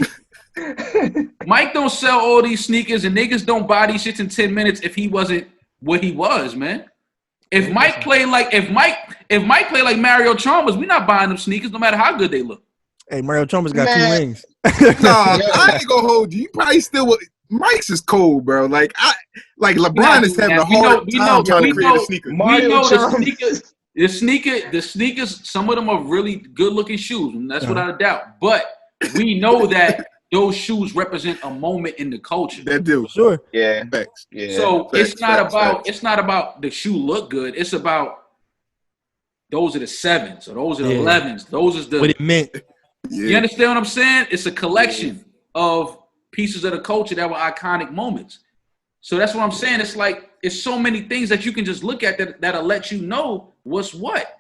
Mike don't sell all these sneakers, and niggas don't buy these shits in 10 minutes if he wasn't what he was, man. If Mike played like Mario Chalmers, we're not buying them sneakers no matter how good they look. Hey, Mario Chalmers got 2 rings. Nah, I ain't gonna hold you. You probably still Mike's is cold, bro. Like LeBron is having a hard time trying to create a sneaker. The sneakers, some of them are really good looking shoes, and that's without a doubt. But we know that those shoes represent a moment in the culture. That do. Sure. Yeah. Facts. Yeah. So it's not about the shoe look good. It's about those are the 7s or those are the 11s. Those is the what it meant. You understand what I'm saying? It's a collection of pieces of the culture that were iconic moments. So that's what I'm saying. It's like it's so many things that you can just look at that'll let you know what's what.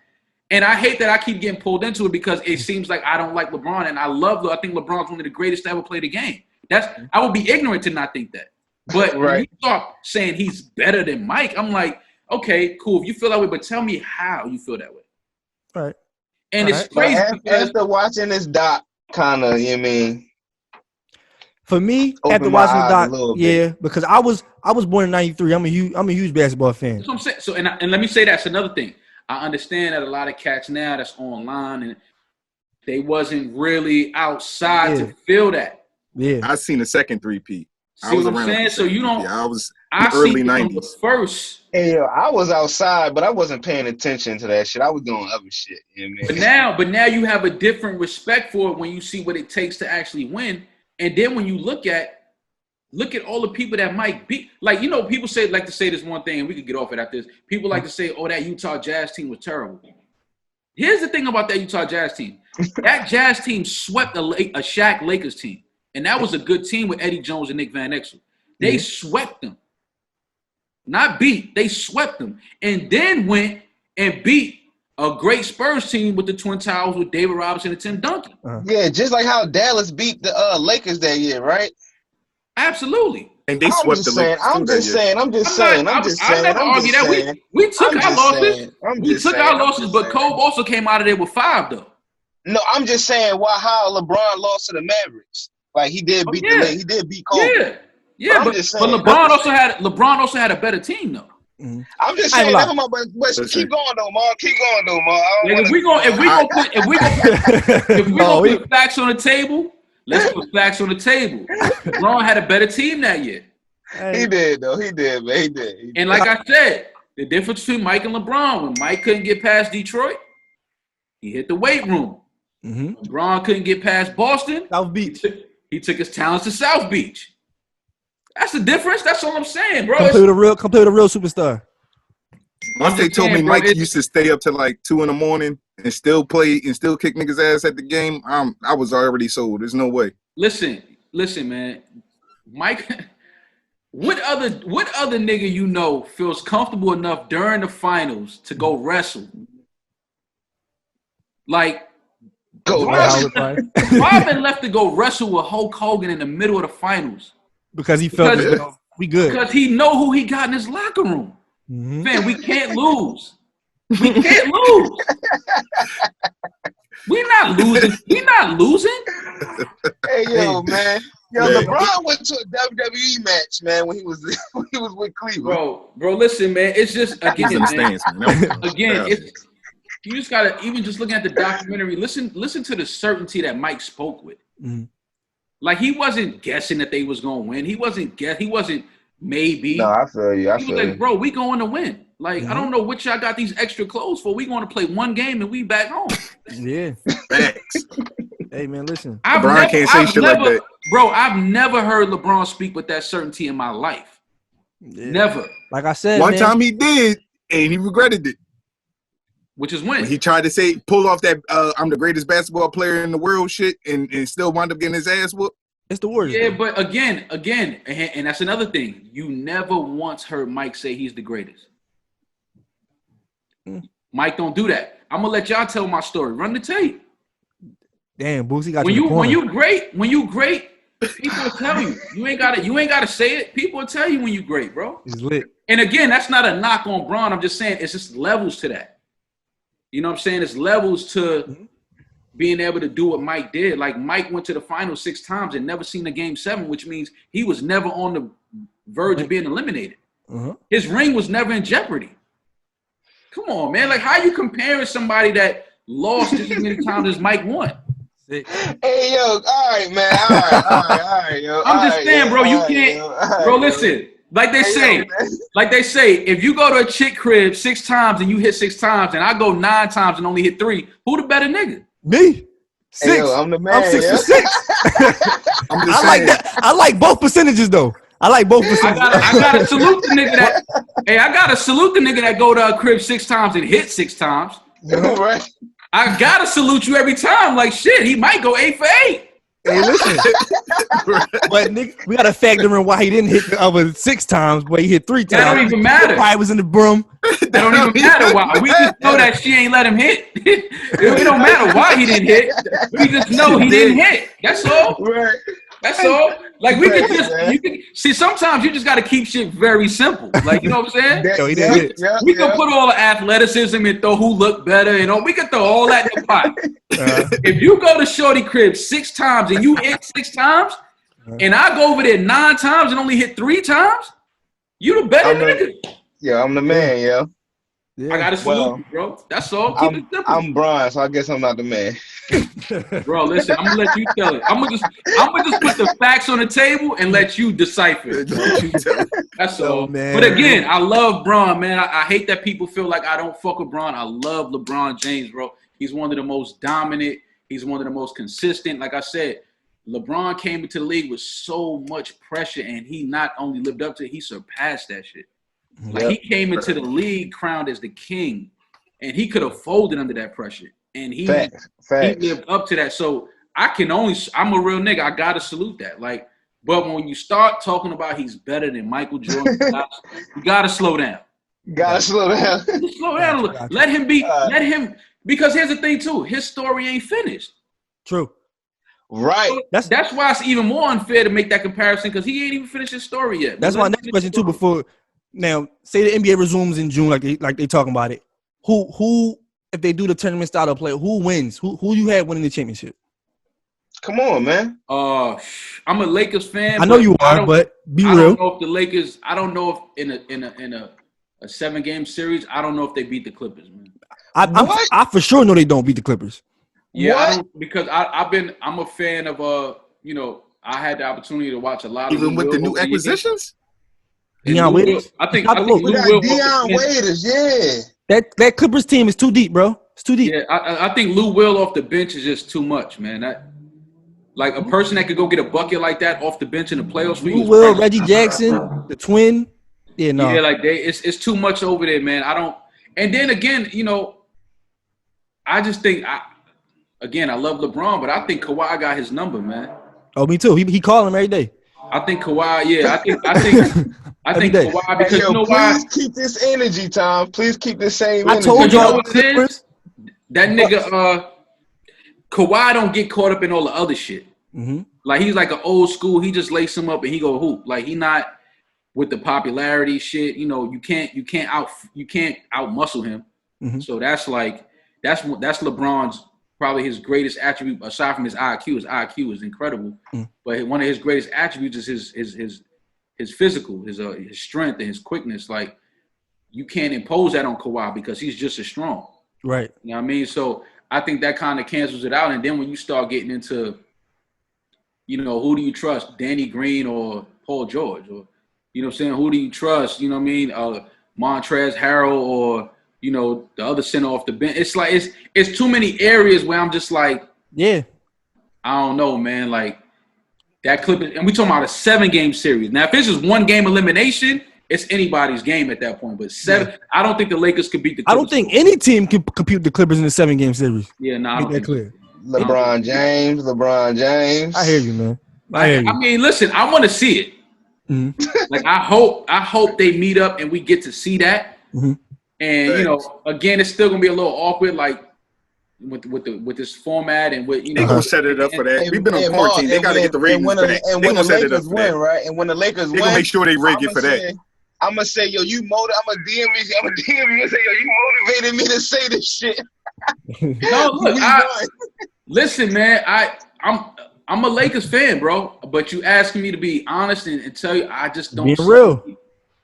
And I hate that I keep getting pulled into it because it seems like I don't like LeBron, and I think LeBron's one of the greatest to ever play the game. I would be ignorant to not think that. But when you start saying he's better than Mike, I'm like, okay, cool. If you feel that way, but tell me how you feel that way. All right. And it's crazy after watching this doc, kind of, you know what I mean? For me, after watching the doc, because I was born in '93. I'm a huge basketball fan. That's what I'm saying. So and let me say that's another thing. I understand that a lot of cats now that's online and they wasn't really outside to feel that. Yeah, I seen the second 3-peat. See what I'm saying? So you don't. I was in the early '90s. First. Hey, yo, I was outside, but I wasn't paying attention to that shit. I was doing other shit. You know what I mean? But now you have a different respect for it when you see what it takes to actually win. And then when you look at all the people that Mike beat. Like, you know, people like to say this one thing, and we could get off it after this. People like to say, oh, that Utah Jazz team was terrible. Here's the thing about that Utah Jazz team. That Jazz team swept a Shaq Lakers team. And that was a good team with Eddie Jones and Nick Van Exel. They swept them. Not beat. They swept them. And then went and beat a great Spurs team with the Twin Towers with David Robinson and Tim Duncan. Yeah, just like how Dallas beat the Lakers that year, right? Absolutely. And they swept the Lakers. I'm just saying. I never argue that. We took our losses. We took our losses, but Kobe also came out of there with 5, though. No, I'm just saying how LeBron lost to the Mavericks. Like he did beat he did beat Kobe. Yeah, but LeBron also had a better team though. Mm-hmm. I'm just saying, never mind, but keep going though, Mark. Keep going though, Mark. If we gonna put facts on the table, let's put facts on the table. LeBron had a better team that year. He did though. He did, man. He did. And like I said, the difference between Mike and LeBron, when Mike couldn't get past Detroit, he hit the weight room. Mm-hmm. LeBron couldn't get past Boston. South Beach. He took his talents to South Beach. That's the difference. That's all I'm saying, bro. Come play with a real superstar. Once they told me Mike used to stay up till like 2 in the morning and still play and still kick niggas' ass at the game, I was already sold. There's no way. Listen, man. Mike, what other nigga you know feels comfortable enough during the finals to go wrestle? Like, Robin left to go wrestle with Hulk Hogan in the middle of the finals. Because he felt we good. Because he know who he got in his locker room. Mm-hmm. Man, we can't lose. We can't lose. We're not losing. Hey, yo, man. Yo, LeBron went to a WWE match, man, when he was with Cleveland. Bro, listen, man. It's just again, you just gotta, even just looking at the documentary, listen to the certainty that Mike spoke with. Mm-hmm. Like, he wasn't guessing that they was gonna win. He wasn't maybe. No, I feel you. He was like, bro, we going to win. Like, I don't know what y'all got these extra clothes for. We going to play one game and we back home. Yeah. Facts. Hey, man, listen. LeBron can't say shit like that. Bro, I've never heard LeBron speak with that certainty in my life. Yeah. Never. Like I said, one time he did, and he regretted it. Which is when he tried to pull off that I'm the greatest basketball player in the world shit and still wound up getting his ass whooped. It's the Warriors. Yeah, but again, and that's another thing. You never once heard Mike say he's the greatest. Mike don't do that. I'm gonna let y'all tell my story. Run the tape. Damn, Boosie got when you great, people will tell you. You ain't gotta say it. People will tell you when you great, bro. He's lit. And again, that's not a knock on Bron. I'm just saying it's just levels to that. You know what I'm saying? It's levels to being able to do what Mike did. Like Mike went to the finals 6 times and never seen a game 7, which means he was never on the verge of being eliminated. His ring was never in jeopardy. Come on, man. Like, how you comparing somebody that lost as many times as Mike won? Hey, yo, all right, man. All right, yo. I'm just saying, bro, you can't. Bro, listen. Like they say, if you go to a chick crib 6 times and you hit 6 times, and I go 9 times and only hit 3, who the better nigga? Me. 6. Hey, yo, I'm the man. I'm 6 for 6. I like that. I like both percentages though. I gotta salute the nigga that. Hey, I gotta salute the nigga that go to a crib 6 times and hit 6 times. Right. I gotta salute you every time. Like shit, he might go 8 for 8. Hey, listen. But nigga, we gotta factor in why he didn't hit the other 6 times, but he hit 3 times. That don't even matter. Probably was in the broom. That don't even matter why. We just know that she ain't let him hit. It don't matter why he didn't hit. We just know he didn't hit. That's all. Right. That's all. Like we could see. Sometimes you just got to keep shit very simple. Like you know what I'm saying? We could put all the athleticism and throw who looked better and all. We could throw all that in the pot. If you go to Shorty crib 6 times and you hit 6 times, and I go over there 9 times and only hit 3 times, you the better nigga. Yeah, I'm the man, yo. Yeah. I gotta salute you, bro. That's all. Keep it simple. I'm Bron, so I guess I'm not the man. Bro, listen, I'm gonna let you tell it. I'm gonna just put the facts on the table and let you decipher it. That's all. Man. But again, I love Bron, man. I hate that people feel like I don't fuck with Bron. I love LeBron James, bro. He's one of the most dominant. He's one of the most consistent. Like I said, LeBron came into the league with so much pressure, and he not only lived up to it, he surpassed that shit. Like he came into the league crowned as the king, and he could have folded under that pressure, and he lived up to that. So I'm a real nigga. I gotta salute that. Like, but when you start talking about he's better than Michael Jordan, you gotta slow down. Slow down. Slow down a little. Let him be. Let him. Because here's the thing too. His story ain't finished. True. Right. So that's why it's even more unfair to make that comparison because he ain't even finished his story yet. That's my next question too. Before. Now, say the NBA resumes in June, like they talking about it. Who, if they do the tournament style of play, who wins? Who you had winning the championship? Come on, man. I'm a Lakers fan. I know you are, but be real. I don't know if the Lakers. I don't know if in a 7-game series. I don't know if they beat the Clippers, man. I for sure know they don't beat the Clippers. Yeah, I don't, because I'm a fan of I had the opportunity to watch a lot of even with the new acquisitions. Dion Waiters. I think Lou Will. Dion Waiters, yeah. That Clippers team is too deep, bro. It's too deep. Yeah, I think Lou Will off the bench is just too much, man. Like a person that could go get a bucket like that off the bench in the playoffs for you. Lou Will, Reggie Jackson, the twin. Yeah, no. Yeah, like it's too much over there, man. I don't. And then again, I just think I love LeBron, but I think Kawhi got his number, man. Oh, me too. He called him every day. I think Kawhi. Yeah, I think Kawhi because you know why? Please keep this energy, Tom. Please keep the same energy. I told y'all what it is. That nigga, Kawhi don't get caught up in all the other shit. Mm-hmm. Like he's like an old school. He just lace him up and he go hoop. Like he not with the popularity shit. You can't out muscle him. Mm-hmm. So that's LeBron's probably his greatest attribute aside from his IQ. His IQ is incredible, but one of his greatest attributes is his physical, his strength and his quickness. Like you can't impose that on Kawhi because he's just as strong. Right. You know what I mean? So I think that kind of cancels it out. And then when you start getting into, who do you trust, Danny Green or Paul George, or you know what I'm saying? Who do you trust? You know what I mean? Montrezl Harrell or the other center off the bench. It's like it's too many areas where I'm just like, yeah, I don't know, man. Like that Clippers, and we talking about a 7-game series. Now, if this is 1-game elimination, it's anybody's game at that point. But 7, I don't think the Lakers could beat the Clippers. I don't think any team can compete the Clippers in a 7-game series. Yeah, no, I don't think clear. LeBron James. I hear you, man. I mean, listen, I want to see it. Mm-hmm. Like I hope they meet up and we get to see that. Mm-hmm. And you know, again, it's still gonna be a little awkward, like with this format and with they gonna set it up for that. We've been on quarantine. They gotta get the ratings back. And when the Lakers win, right? And when the Lakers win, they gonna make sure they rig it for that. I'm gonna say, yo, you motivated. I'm gonna DM you and say, yo, you motivated me to say this shit. No, look, listen, man. I'm a Lakers fan, bro. But you asking me to be honest and tell you, I just don't. Being real.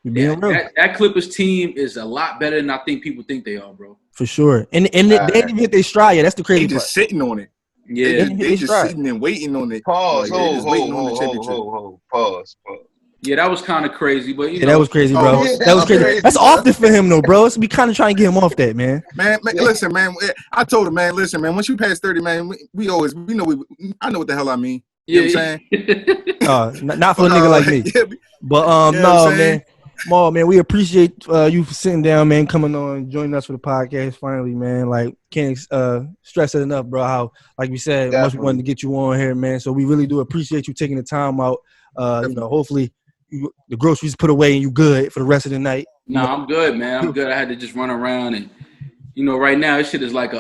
Being real. That Clippers team is a lot better than I think people think they are, bro. For sure. And they didn't even hit their stride yet. That's the crazy part. They just sitting on it. Yeah. They just sitting and waiting on it. Pause. Pause. Yeah, that was kind of crazy, but you know. That was crazy, bro. That was crazy. That's often for him, though, bro. So we kind of trying to get him off that, man. Man, listen, man. I told him, man. Listen, man. Once you pass 30, man, I know what the hell I mean. You know what I'm saying? Not for a nigga like me. But no, man. Maul, man, we appreciate you for sitting down, man, coming on, joining us for the podcast. Finally, man. Like, can't stress it enough, bro. How, like we said, much we wanted to get you on here, man. So we really do appreciate you taking the time out. You know, hopefully. The groceries put away and you good for the rest of the night. No, I'm good, man. I'm good. I had to just run around and, you know, right now this shit is like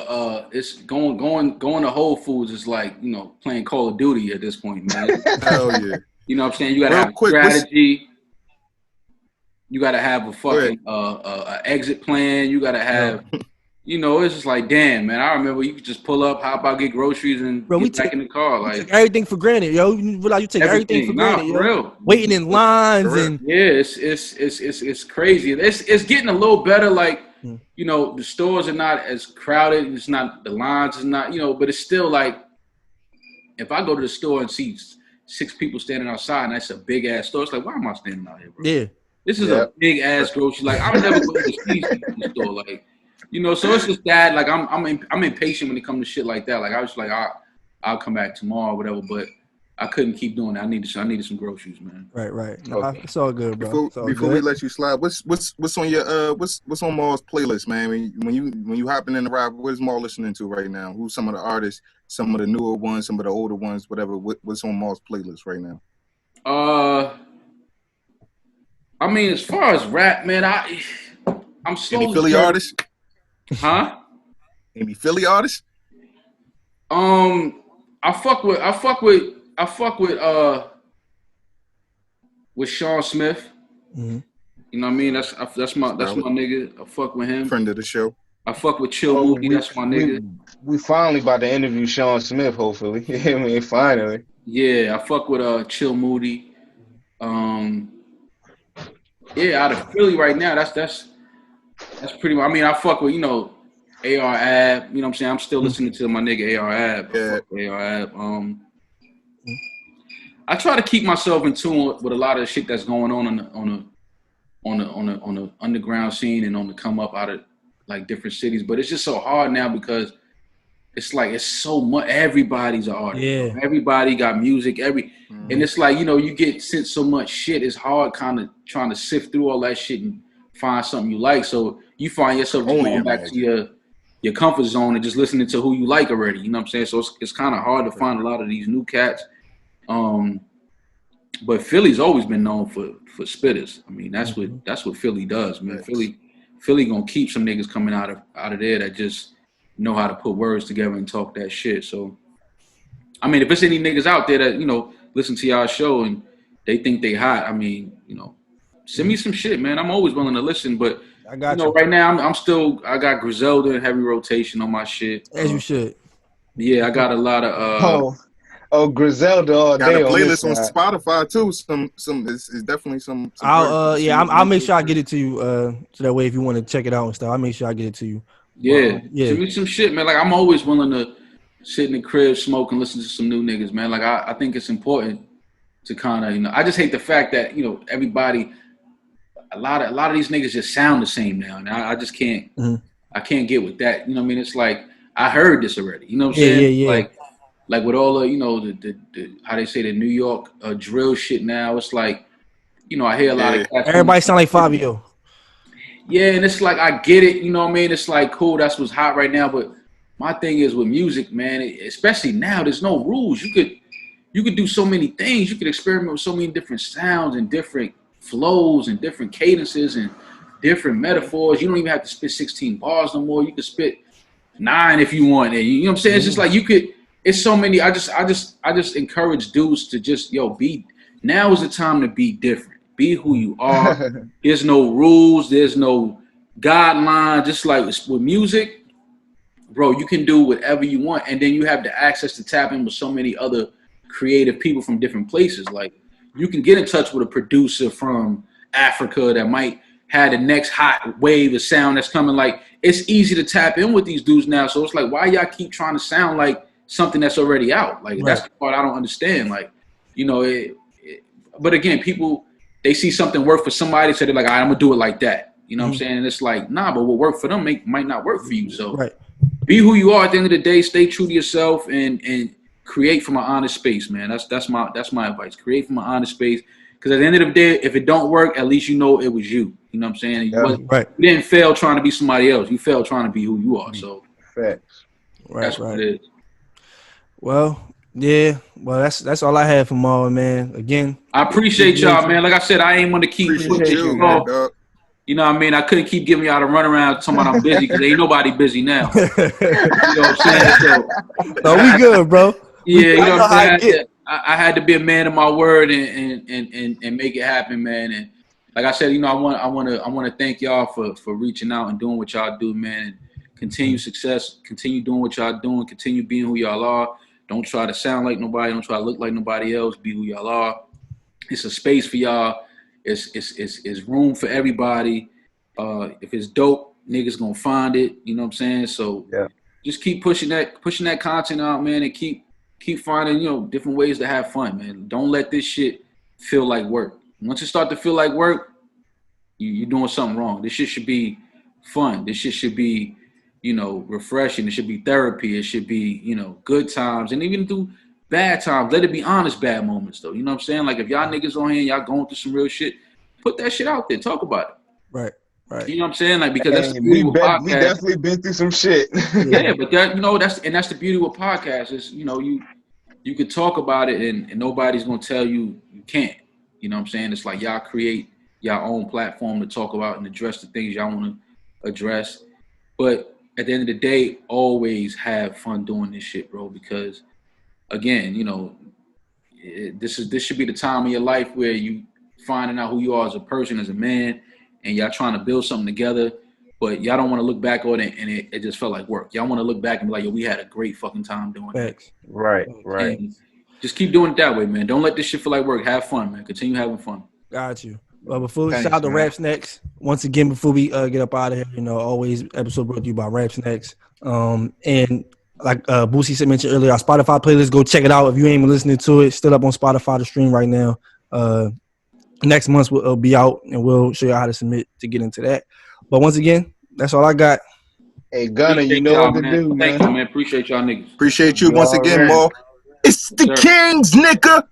it's going to Whole Foods is like, you know, playing Call of Duty at this point, man. Hell yeah. You know what I'm saying? You gotta have a strategy. You gotta have a fucking exit plan. You gotta have. You know, it's just like, damn, man. I remember you could just pull up, hop out, get groceries, and get back in the car. Like, take everything for granted, yo. You realize you take everything for granted, yo. Real. Waiting in lines and it's crazy. It's getting a little better. Like, you know, the stores are not as crowded. It's not, the lines is not, you know, but it's still like, if I go to the store and see 6 people standing outside, and that's a big ass store, it's like, why am I standing out here, bro? Yeah. This is a big ass grocery. Like, I'm never going to see the store. Like, you know, so it's just that, like, I'm impatient when it comes to shit like that. Like, I was like, I'll come back tomorrow or whatever, but I couldn't keep doing that. I needed some groceries, man. Right. No, it's all good, bro. Before we let you slide, what's on your what's on Maul's playlist, man? When you hopping in the ride, what is Maul listening to right now? Who's some of the artists, some of the newer ones, some of the older ones, whatever? What's on Maul's playlist right now? I mean, as far as rap, man, I'm slowly. Any Philly artists? Huh? Any Philly artists? I fuck with Sean Smith. Mm-hmm. You know what I mean? That's my nigga. I fuck with him. Friend of the show. I fuck with Chill Moody. That's my nigga. We finally about to interview Sean Smith. Hopefully, I mean, finally. Yeah, I fuck with Chill Moody. Yeah, out of Philly right now, that's pretty much. I mean, I fuck with, you know, AR Ab. You know what I'm saying? I'm still listening to my nigga AR Ab. Yeah. AR Ab. I try to keep myself in tune with a lot of the shit that's going on the underground scene and on the come up out of like different cities. But it's just so hard now because it's like it's so much. Everybody's an artist. Yeah. Everybody got music. And it's like, you know, you get sent so much shit. It's hard kind of trying to sift through all that shit and find something you like. So you find yourself going back to your comfort zone and just listening to who you like already. You know what I'm saying? So it's kind of hard to find a lot of these new cats. But Philly's always been known for spitters. I mean, that's what Philly does, man. Philly gonna keep some niggas coming out of there that just know how to put words together and talk that shit. So, I mean, if there's any niggas out there that, you know, listen to y'all show and they think they hot, I mean, you know, send me some shit, man. I'm always willing to listen, but I got you know, right now I got Griselda and heavy rotation on my shit. As you should. Yeah, I got a lot of Griselda all got day. Got a playlist on Spotify too. It's definitely some I'll make sure I get it to you. So that way, if you want to check it out and stuff, I'll make sure I get it to you. Yeah. Send me some shit, man. Like, I'm always willing to sit in the crib, smoke, and listen to some new niggas, man. Like, I think it's important to kind of, you know, I just hate the fact that, you know, everybody, a lot of these niggas just sound the same now, and I just can't, I can't get with that. You know what I mean? It's like, I heard this already. You know what I'm saying? Yeah. Like with all the, you know, the how they say the New York drill shit now, it's like, you know, I hear a lot of cats. Everybody sound like Fabio. Yeah, and it's like, I get it, you know what I mean? It's like, cool, that's what's hot right now. But my thing is with music, man, especially now, there's no rules. You could do so many things. You could experiment with so many different sounds and different flows and different cadences and different metaphors. You don't even have to spit 16 bars no more. You could spit 9 if you want. And you know what I'm saying? It's just like it's so many. I just encourage dudes to just, now is the time to be different. Be who you are. There's no rules. There's no guideline. Just like with music, bro, you can do whatever you want. And then you have the access to tap in with so many other creative people from different places. Like, you can get in touch with a producer from Africa that might have the next hot wave of sound that's coming. Like, it's easy to tap in with these dudes now. So it's like, why y'all keep trying to sound like something that's already out? Like, that's the part I don't understand. Like, you know, but again, people, they see something work for somebody, so they're like, all right, I'm gonna do it like that. You know what I'm saying? And it's like, nah, but what worked for them might not work for you. So be who you are at the end of the day, stay true to yourself, and create from an honest space, man. That's my advice. Create from an honest space. Because at the end of the day, if it don't work, at least you know it was you. You know what I'm saying? You didn't fail trying to be somebody else. You failed trying to be who you are. So that's what it is. Well, yeah. Well, that's all I had for Marlon, man. Again, I appreciate y'all, man. Like I said, I ain't want to keep pushing you off. You know what I mean? I couldn't keep giving y'all the runaround talking about I'm busy, because ain't nobody busy now. You know what I'm saying? So, no, we good, bro. Yeah, you know what I'm saying? I had to be a man of my word and make it happen, man. And like I said, you know, I want to thank y'all for reaching out and doing what y'all do, man. And continue success, continue doing what y'all doing, continue being who y'all are. Don't try to sound like nobody. Don't try to look like nobody else. Be who y'all are. It's a space for y'all. It's room for everybody. If it's dope, niggas gonna find it. You know what I'm saying? So just keep pushing that content out, man, and keep finding, you know, different ways to have fun, man. Don't let this shit feel like work. Once it start to feel like work, you're doing something wrong. This shit should be fun. This shit should be, you know, refreshing. It should be therapy. It should be, you know, good times. And even through bad times, let it be honest bad moments, though. You know what I'm saying? Like, if y'all niggas on here and y'all going through some real shit, put that shit out there. Talk about it. Right. You know what I'm saying? Like, because that's the beauty of podcast. We definitely been through some shit. Yeah, but that, you know, that's the beauty of podcasts is, you know, you could talk about it and nobody's gonna tell you can't. You know what I'm saying? It's like y'all create your own platform to talk about and address the things y'all want to address. But at the end of the day, always have fun doing this shit, bro. Because again, you know, this should be the time of your life where you finding out who you are as a person, as a man, and y'all trying to build something together. But y'all don't want to look back on it and it just felt like work. Y'all want to look back and be like, yo, we had a great fucking time doing it. Right. And just keep doing it that way, man. Don't let this shit feel like work. Have fun, man. Continue having fun. Got you. Well, before we shout out to Raps Next, once again, before we get up out of here, you know, always episode brought to you by Raps Next. And like Boosie mentioned earlier, our Spotify playlist, go check it out. If you ain't been listening to it, still up on Spotify to stream right now. Next month will be out, and we'll show you how to submit to get into that. But once again, that's all I got. Hey, Gunner, you know what to do, man. Thank you, man. Appreciate y'all niggas. Appreciate you once again, Mo. It's the Kings, nigga.